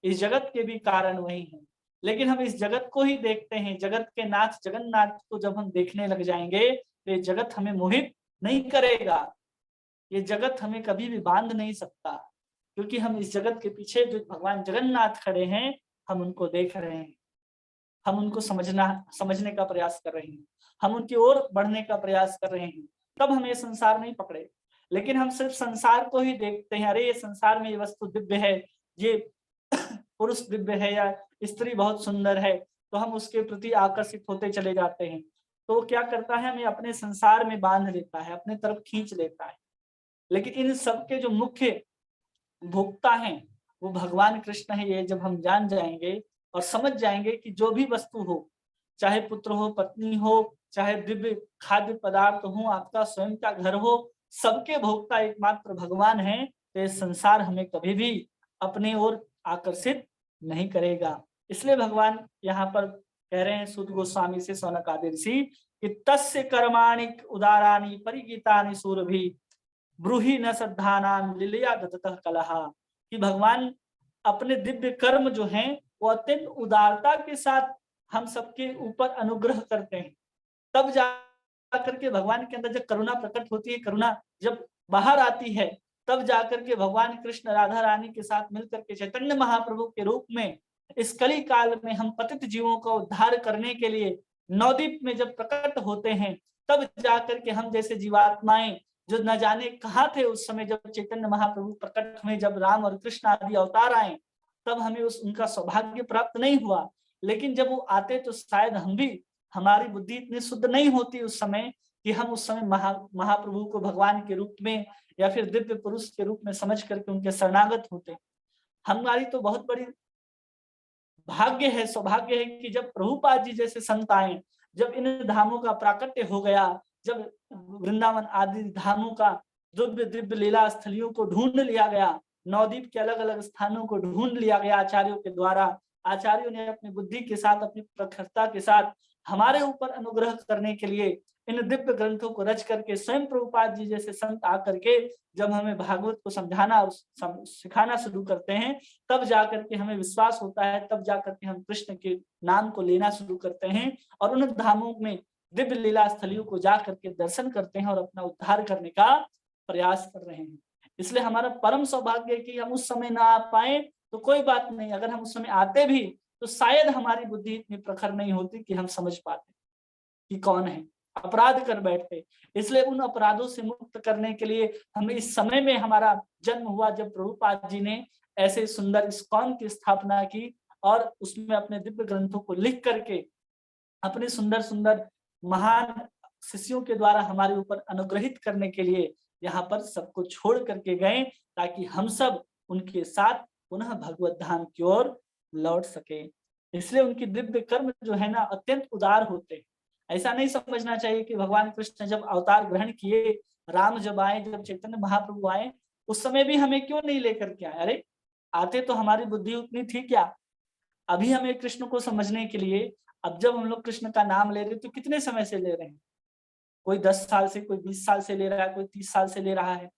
इस जगत के भी कारण वही हैं। लेकिन हम इस जगत को ही देखते हैं। जगत के नाथ जगन्नाथ को जब हम देखने लग जाएंगे तो ये जगत हमें मोहित नहीं करेगा। ये जगत हमें कभी भी बांध नहीं सकता, क्योंकि हम इस जगत के पीछे जो भगवान जगन्नाथ खड़े हैं, हम उनको देख रहे हैं, हम उनको समझने का प्रयास कर रहे हैं, हम उनकी ओर बढ़ने का प्रयास कर रहे हैं। तब हमें संसार नहीं पकड़े। लेकिन हम सिर्फ संसार को ही देखते हैं, अरे ये संसार में ये वस्तु दिव्य है, ये पुरुष दिव्य है या स्त्री बहुत सुंदर है, तो हम उसके प्रति आकर्षित होते चले जाते हैं। तो वो क्या करता है? हमें अपने संसार में बांध लेता है, अपने तरफ खींच लेता है। लेकिन इन सबके जो मुख्य भोक्ता हैं वो भगवान कृष्ण है। ये जब हम जान जाएंगे और समझ जाएंगे कि जो भी वस्तु हो, चाहे पुत्र हो, पत्नी हो, चाहे दिव्य खाद्य पदार्थ हो, आपका स्वयं का घर हो, सबके भोक्ता एकमात्र भगवान है, तो ये संसार हमें कभी भी अपनी ओर आकर्षित नहीं करेगा। इसलिए भगवान यहाँ पर कह रहे हैं सूत गोस्वामी से, सौनक आदि ऋषि, कि तस्य कर्माणि उदाराणि परिगीतानि सूरभि ब्रूहि न श्रद्धानां लीलया दत्ततः कलह। कि भगवान अपने दिव्य कर्म जो हैं वो अत्यंत उदारता के साथ हम सबके ऊपर अनुग्रह करते हैं। तब जा करके भगवान के अंदर जब करुणा प्रकट होती है, करुणा जब बाहर आती है, तब जाकर के भगवान कृष्ण राधा रानी के साथ मिलकर के चैतन्य महाप्रभु के रूप में इस कली काल में हम पतित जीवों का उद्धार करने के लिए नवद्वीप में जब प्रकट होते हैं, तब जाकर के हम जैसे जीवात्माएं जो न जाने कहाँ थे उस समय जब चैतन्य महाप्रभु प्रकट हुए, जब राम और कृष्ण आदि अवतार आए, तब हमें उनका सौभाग्य प्राप्त नहीं हुआ। लेकिन जब वो आते तो शायद हम भी, हमारी बुद्धि इतनी शुद्ध नहीं होती उस समय कि हम उस समय महाप्रभु को भगवान के रूप में या फिर दिव्य पुरुष के रूप में समझ करके उनके शरणागत होते। हमारी तो बहुत बड़ी भाग्य है, सौभाग्य है कि जब प्रभुपाद जी जैसे संत आए, जब इन धामों का प्राकट्य हो गया, जब वृंदावन आदि धामों का दिव्य दिव्य लीला स्थलियों को ढूंढ लिया गया, नवद्वीप के अलग अलग स्थानों को ढूंढ लिया गया आचार्यों के द्वारा, आचार्यों ने अपनी बुद्धि के साथ, अपनी प्रखरता के साथ हमारे ऊपर अनुग्रह करने के लिए इन दिव्य ग्रंथों को रच करके स्वयं प्रभुपाद जी जैसे संत आकर के जब हमें भागवत को समझाना और सिखाना शुरू करते हैं, तब जाकर के हमें विश्वास होता है, तब जाकर के हम कृष्ण के नाम को लेना शुरू करते हैं और उन धामों में दिव्य लीला स्थलियों को जा करके दर्शन करते हैं और अपना उद्धार करने का प्रयास कर रहे हैं। इसलिए हमारा परम सौभाग्य है कि हम उस समय ना आ पाए तो कोई बात नहीं, अगर हम उस समय आते भी तो शायद हमारी बुद्धि इतनी प्रखर नहीं होती कि हम समझ पाते कि कौन है, अपराध कर बैठते। इसलिए उन अपराधों से मुक्त करने के लिए हमें इस समय में हमारा जन्म हुआ जब प्रभुपाद जी ने ऐसे सुंदर इस्कॉन की स्थापना की और उसमें अपने दिव्य ग्रंथों को लिख करके अपने सुंदर सुंदर महान शिष्यों के द्वारा हमारे ऊपर अनुग्रहित करने के लिए यहाँ पर सबको छोड़ करके गए, ताकि हम सब उनके साथ पुनः भगवत धाम की ओर लौट सके। इसलिए उनकी दिव्य कर्म जो है ना अत्यंत उदार होते हैं। ऐसा नहीं समझना चाहिए कि भगवान कृष्ण जब अवतार ग्रहण किए, राम जब आए, जब चैतन्य महाप्रभु आए, उस समय भी हमें क्यों नहीं लेकर के आए? अरे आते तो हमारी बुद्धि उतनी थी क्या? अभी हमें कृष्ण को समझने के लिए, अब जब हम लोग कृष्ण का नाम ले रहे हैं तो कितने समय से ले रहे हैं? कोई 10 साल से, कोई 20 साल से ले रहा है, कोई 30 साल से ले रहा है।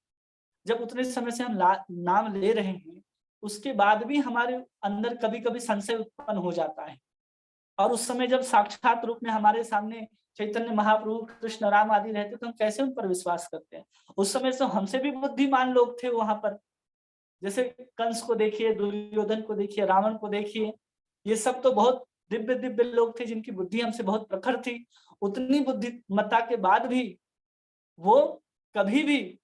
जब उतने समय से हम नाम ले रहे हैं, उसके बाद भी हमारे अंदर कभी-कभी संशय उत्पन्न हो जाता है। और उस समय जब साक्षात रूप में हमारे सामने चैतन्य महाप्रभु, कृष्ण, राम आदि रहते तो हम कैसे उन पर विश्वास करते हैं? उस समय तो हमसे भी बुद्धिमान लोग थे वहां पर। जैसे कंस को देखिए, दुर्योधन को देखिए, रावण को देखिए, ये सब तो बहुत दिव्य दिव्य लोग थे जिनकी बुद्धि हमसे बहुत प्रखर थी। उतनी बुद्धिमत्ता के बाद भी वो कभी भी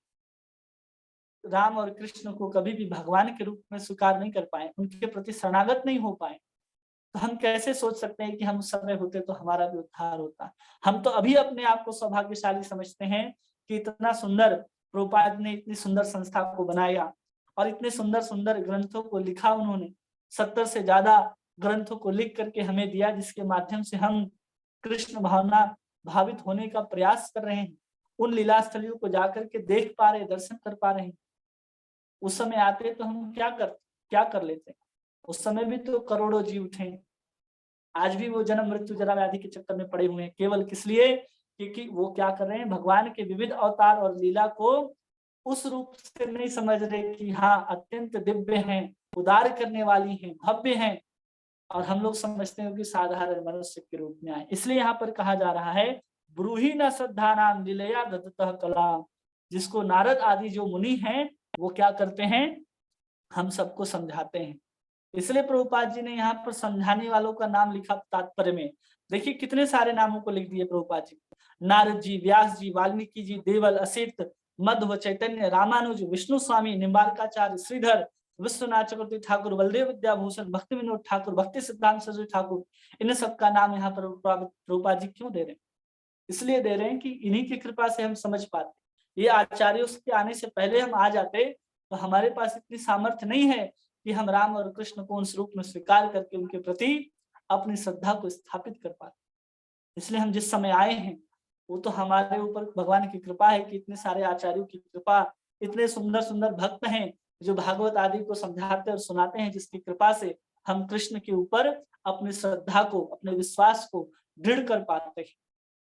राम और कृष्ण को कभी भी भगवान के रूप में स्वीकार नहीं कर पाए, उनके प्रति शरणागत नहीं हो पाए। तो हम कैसे सोच सकते हैं कि हम उस समय होते तो हमारा भी उद्धार होता? हम तो अभी अपने आप को सौभाग्यशाली समझते हैं कि इतना सुंदर प्रभुपाद ने इतनी सुंदर संस्था को बनाया और इतने सुंदर सुंदर ग्रंथों को लिखा उन्होंने। 70 से ज्यादा ग्रंथों को लिख करके हमें दिया, जिसके माध्यम से हम कृष्ण भावना भावित होने का प्रयास कर रहे हैं। उन लीला स्थलियों को जाकर के देख पा रहे, दर्शन कर पा रहे हैं। उस समय आते तो हम क्या कर लेते? उस समय भी तो करोड़ों जीव थे। आज भी वो जन्म मृत्यु जरा व्याधि के चक्कर में पड़े हुए हैं, केवल किस लिए? क्योंकि वो क्या कर रहे हैं, भगवान के विविध अवतार और लीला को उस रूप से नहीं समझ रहे कि हाँ अत्यंत दिव्य हैं, उदार करने वाली हैं, भव्य हैं, और हम लोग समझते हैं कि साधारण मनुष्य के रूप में आए। इसलिए यहाँ पर कहा जा रहा है, ब्रूहि न श्रद्धा नाम लीलया दत्ततः कला। जिसको नारद आदि जो मुनि हैं वो क्या करते हैं, हम सबको समझाते हैं। इसलिए प्रभुपाद जी ने यहाँ पर समझाने वालों का नाम लिखा तात्पर्य में। देखिए कितने सारे नामों को लिख दिए प्रभुपाद जी। नारद जी, व्यास जी, वाल्मीकि जी, देवल, असित, मध्व, चैतन्य, रामानुज, विष्णु स्वामी, निम्बारकाचार्य, श्रीधर, विश्वनाथ चक्रवर्ती ठाकुर, बलदेव विद्याभूषण, भक्ति विनोद ठाकुर, भक्ति सिद्धांत सरस्वती ठाकुर, इन सबका नाम यहाँ पर प्रभुपाद जी क्यों दे रहे हैं? इसलिए दे रहे हैं कि इन्हीं की कृपा से हम समझ पाते। ये आचार्यों के आने से पहले हम आ जाते तो हमारे पास इतनी सामर्थ्य नहीं है कि हम राम और कृष्ण को उस रूप में स्वीकार करके उनके प्रति अपनी श्रद्धा को स्थापित कर पाते। इसलिए हम जिस समय आए हैं वो तो हमारे ऊपर भगवान की कृपा है कि इतने सारे आचार्यों की कृपा, इतने सुंदर सुंदर भक्त हैं जो भागवत आदि को समझाते और सुनाते हैं, जिसकी कृपा से हम कृष्ण के ऊपर अपनी श्रद्धा को, अपने विश्वास को दृढ़ कर पाते हैं।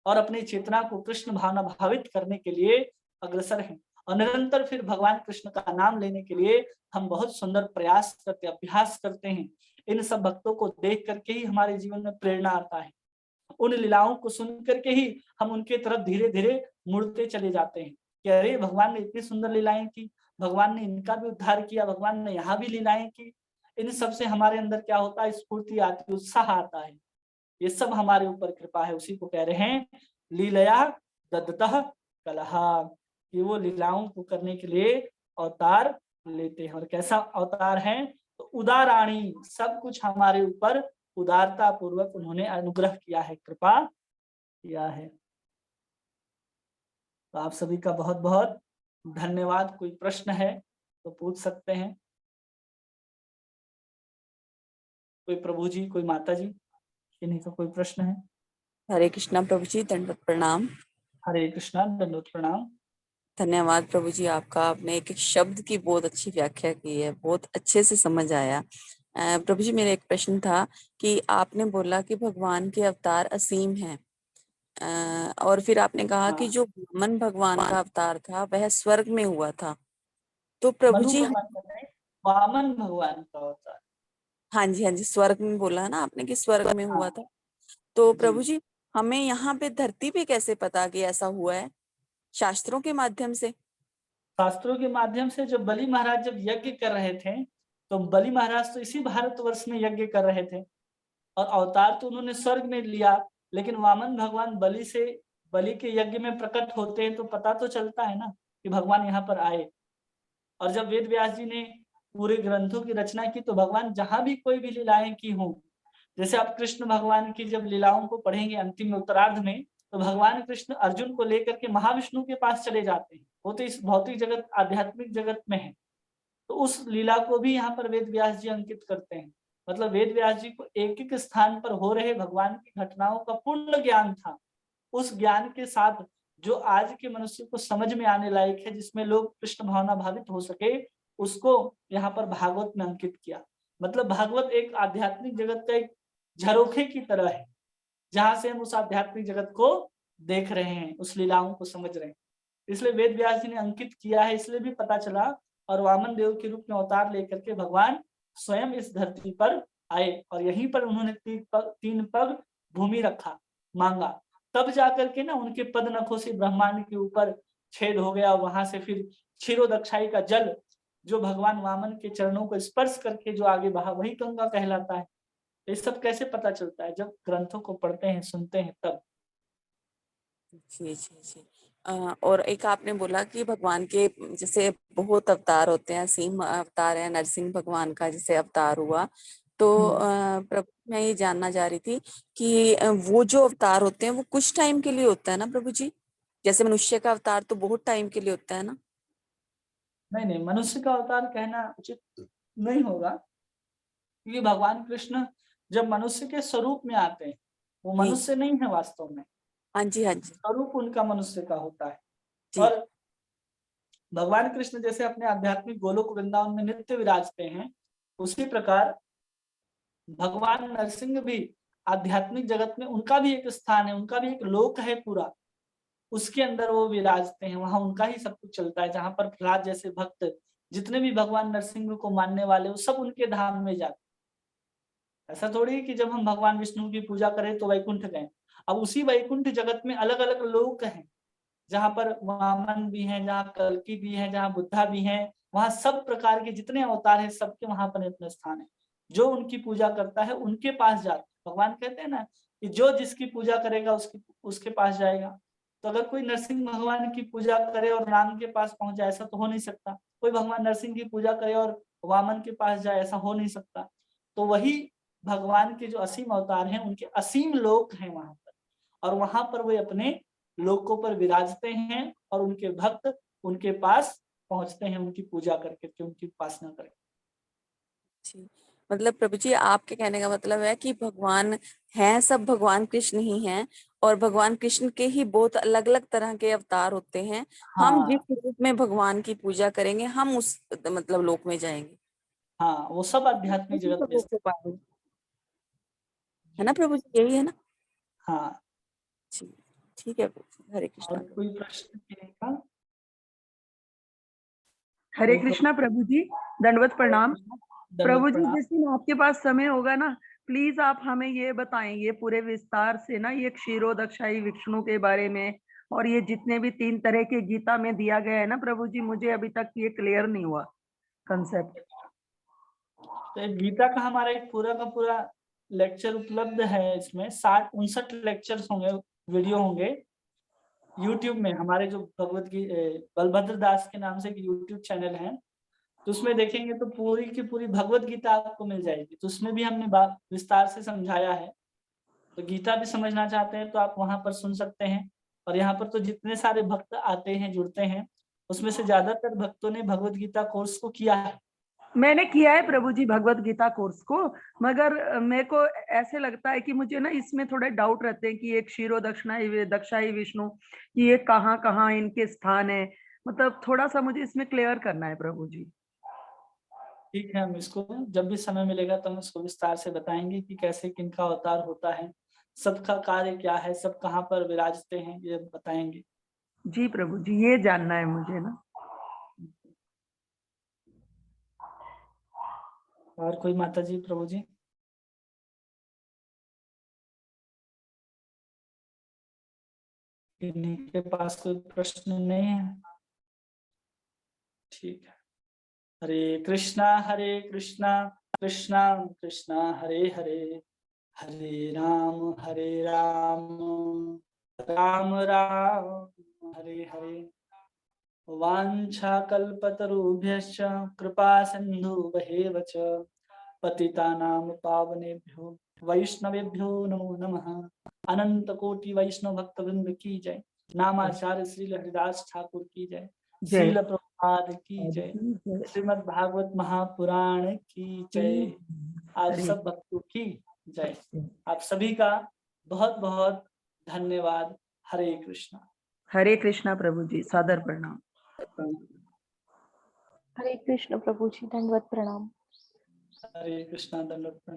और अपनी चेतना को कृष्ण भावना भावित करने के लिए अग्रसर हैं। और निरंतर फिर भगवान कृष्ण का नाम लेने के लिए हम बहुत सुंदर प्रयास करते, अभ्यास करते हैं। इन सब भक्तों को देख करके ही हमारे जीवन में प्रेरणा आता है। उन लीलाओं को सुन करके ही हम उनके तरफ धीरे-धीरे मुड़ते चले जाते हैं कि अरे! भगवान ने इतनी सुंदर लीलाएँ की, भगवान ने इनका भी उद्धार किया, भगवान ने यहाँ भी लीलाएँ की। इन सब से हमारे अंदर क्या होता है, स्फूर्ति आती है, उत्साह आता है। ये सब हमारे ऊपर कृपा है, उसी को कह रहे हैं लीलया दद्दतः कलह, कि वो लीलाओं को करने के लिए अवतार लेते हैं। और कैसा अवतार है? तो उदाराणी, सब कुछ हमारे ऊपर उदारता पूर्वक उन्होंने अनुग्रह किया है, कृपा किया है। तो आप सभी का बहुत-बहुत धन्यवाद। कोई प्रश्न है तो पूछ सकते हैं। कोई प्रभु जी, कोई माता जी, किन्हीं का कोई प्रश्न है? हरे कृष्णा प्रभु जी, दंडवत प्रणाम। हरे कृष्णा, दंडवत प्रणाम। धन्यवाद प्रभु जी आपका, आपने एक एक शब्द की बहुत अच्छी व्याख्या की है, बहुत अच्छे से समझ आया। प्रभु जी मेरा एक प्रश्न था कि आपने बोला कि भगवान के अवतार असीम हैं, और फिर आपने कहा कि हाँ, जो वामन भगवान का अवतार था वह स्वर्ग में हुआ था। तो प्रभु मनु जी भगवान का नहीं, वामन भगवान का अवतार। हाँ जी, हाँ जी, स्वर्ग में बोला है ना आपने कि स्वर्ग में हुआ हाँ, था। तो जी। प्रभु जी हमें यहाँ पे धरती पे कैसे पता कि ऐसा हुआ है? शास्त्रों के माध्यम से? शास्त्रों के माध्यम से जब बलि महाराज जब यज्ञ कर रहे थे, तो बलि महाराज तो इसी भारतवर्ष में यज्ञ कर रहे थे और अवतार तो उन्होंने स्वर्ग में लिया, लेकिन वामन भगवान बलि के यज्ञ में प्रकट होते हैं तो पता तो चलता है ना कि भगवान यहाँ पर आए। और जब वेद व्यास जी ने पूरे ग्रंथों की रचना की तो भगवान जहाँ भी कोई भी लीलाएं की हों, जैसे आप कृष्ण भगवान की जब लीलाओं को पढ़ेंगे अंतिम उत्तरार्ध में, तो भगवान कृष्ण अर्जुन को लेकर के महाविष्णु के पास चले जाते हैं। वो तो इस भौतिक जगत, आध्यात्मिक जगत में है। तो उस लीला को भी यहाँ पर वेद व्यास जी अंकित करते हैं। मतलब वेद व्यास जी को एक-एक स्थान पर हो रहे भगवान की घटनाओं का पूर्ण ज्ञान था। उस ज्ञान के साथ जो आज के मनुष्य को समझ में आने लायक है, जिसमें लोग कृष्ण भावना भावित हो सके, उसको यहाँ पर भागवत में अंकित किया। मतलब भागवत एक आध्यात्मिक जगत का एक झरोखे की तरह है, जहाँ से हम उस आध्यात्मिक जगत को देख रहे हैं, उस लीलाओं को समझ रहे हैं। इसलिए वेद व्यास जी ने अंकित किया है, इसलिए भी पता चला। और वामन देव के रूप में अवतार लेकर के भगवान स्वयं इस धरती पर आए और यहीं पर उन्होंने 3 पग भूमि रखा, मांगा। तब जाकर के ना उनके पद नखों से ब्रह्मांड के ऊपर छेद हो गया, वहां से फिर क्षीरोदक्षाई का जल जो भगवान वामन के चरणों को स्पर्श करके जो आगे बहा, वही गंगा कहलाता है। ये सब कैसे पता चलता है? जब ग्रंथों को पढ़ते हैं, सुनते हैं तब। जी जी जी। और एक आपने बोला कि भगवान के जैसे बहुत अवतार होते हैं, असीम अवतार है, नरसिंह भगवान का जैसे अवतार हुआ। तो प्रभु मैं ये जानना चाह रही थी कि वो जो अवतार होते हैं वो कुछ टाइम के लिए होता है ना प्रभु जी? जैसे मनुष्य का अवतार तो बहुत टाइम के लिए होता है ना? नहीं, नहीं, मनुष्य का अवतार कहना उचित नहीं होगा, क्योंकि भगवान कृष्ण जब मनुष्य के स्वरूप में आते हैं, वो जी। मनुष्य नहीं है वास्तव में, हाँ जी, हाँ जी। स्वरूप उनका मनुष्य का होता है। जी। और भगवान कृष्ण जैसे अपने आध्यात्मिक गोलोक वृंदावन में नित्य विराजते हैं, उसी प्रकार भगवान नरसिंह भी आध्यात्मिक जगत में उनका भी एक स्थान है, उनका भी एक लोक है पूरा। उसके अंदर वो विराजते हैं, वहाँ उनका ही सब कुछ चलता है। जहाँ पर प्रहलाद जैसे भक्त जितने भी भगवान नरसिंह को मानने वाले वो सब उनके धाम में जाते हैं। ऐसा थोड़ी है कि जब हम भगवान विष्णु की पूजा करें तो वैकुंठ गए। अब उसी वैकुंठ जगत में अलग-अलग लोक हैं, जहाँ पर वामन भी हैं, जहाँ कल्की भी हैं, जहाँ बुद्धा भी हैं, वहाँ सब प्रकार के जितने अवतार हैं सबके वहाँ पर अपना स्थान है। जो उनकी पूजा करता है उनके पास जाता है। भगवान कहते हैं ना कि जो जिसकी पूजा करेगा उसके पास जाएगा। तो अगर कोई नरसिंह भगवान की पूजा करे और राम के पास पहुँच जाए, ऐसा तो हो नहीं सकता। कोई भगवान नरसिंह की पूजा करे और वामन के पास जाए, ऐसा हो नहीं सकता। तो वही भगवान के जो असीम अवतार हैं उनके असीम लोक हैं वहाँ पर, और वहाँ पर वे अपने लोकों पर विराजते हैं और उनके भक्त उनके पास पहुँचते हैं उनकी पूजा करके, उनकी उपासना करके। जी। मतलब प्रभु जी आपके कहने का मतलब है कि भगवान हैं, सब भगवान कृष्ण ही हैं, और भगवान कृष्ण के ही बहुत अलग अलग तरह के अवतार होते हैं। हम जिस हाँ, रूप में भगवान की पूजा करेंगे हम उस मतलब लोक में जाएंगे, हाँ, वो सब आध्यात्मिक उसी जगत में लोक स्थित को पाएंगे। है जी। ना प्रभु जी, यही है ना? हाँ, जी। ठीक है हरे कृष्णा। और कोई प्रश्न किसी का? हरे तो कृष्णा प्रभु जी, दंडवत प्रणाम। दंडवत प्रभु जी, प्रणाम। जिस दिन आपके पास समय होगा ना, प्लीज आप हमें ये बताएं, ये पूरे विस्तार से ना, ये क्षीरोदक्षाई विष्णु के बारे में, और ये जितने भी 3 तरह के गीता में दिया गया है ना प्रभु जी, मुझे अभी तक ये क्लियर नहीं हुआ कंसेप्ट। तो गीता का हमारा एक पूरा का पूरा लेक्चर उपलब्ध है। इसमें 59 लेक्चर्स होंगे, वीडियो होंगे यूट्यूब में। हमारे जो भगवत गीता बलभद्र दास के नाम से एक यूट्यूब चैनल है, तो उसमें देखेंगे तो पूरी की पूरी भगवत गीता आपको मिल जाएगी। तो उसमें भी हमने विस्तार से समझाया है। तो गीता भी समझना चाहते हैं तो आप वहां पर सुन सकते हैं। और यहाँ पर तो जितने सारे भक्त आते हैं, जुड़ते हैं, उसमें से ज्यादातर भक्तों ने भगवत गीता कोर्स को किया है। मैंने किया है प्रभु जी भगवत गीता कोर्स को, मगर मेरे को ऐसे लगता है कि मुझे ना इसमें थोड़े डाउट रहते हैं कि ये क्षीरो दक्षाई विष्णु, कि ये कहाँ कहाँ इनके स्थान है, मतलब थोड़ा सा मुझे इसमें क्लियर करना है प्रभु जी। ठीक है, हम इसको जब भी समय मिलेगा तो हम इसको विस्तार से बताएंगे कि कैसे किनका अवतार होता है, सबका कार्य क्या है, सब कहाँ पर विराजते हैं, ये बताएंगे। जी प्रभु जी, ये जानना है मुझे ना। और कोई माता जी, प्रभु जी? इन्हीं के पास कोई प्रश्न नहीं है? ठीक है। हरे कृष्णा कृष्णा कृष्णा हरे हरे, हरे राम राम राम हरे हरे। वाञ्छाकल्पतरुभ्यश्च कृपा सिन्धुभ्येव च पतितानां पावनेभ्यो वैष्णवेभ्यो नमो नमः। अनंत कोटि वैष्णव भक्तवृंद की जय। नामाचार्य श्रील हरिदास ठाकुर की जय। श्रील प्रभुपाद की जय। श्रीमद् भागवत महापुराण की जय। आप सब भक्तों की जय। आप सभी का बहुत बहुत धन्यवाद। हरे कृष्णा। हरे कृष्णा प्रभु जी, सादर प्रणाम। हरे कृष्ण प्रभु जी, दंडवत प्रणाम। हरे कृष्णा, दंडवत प्रणाम।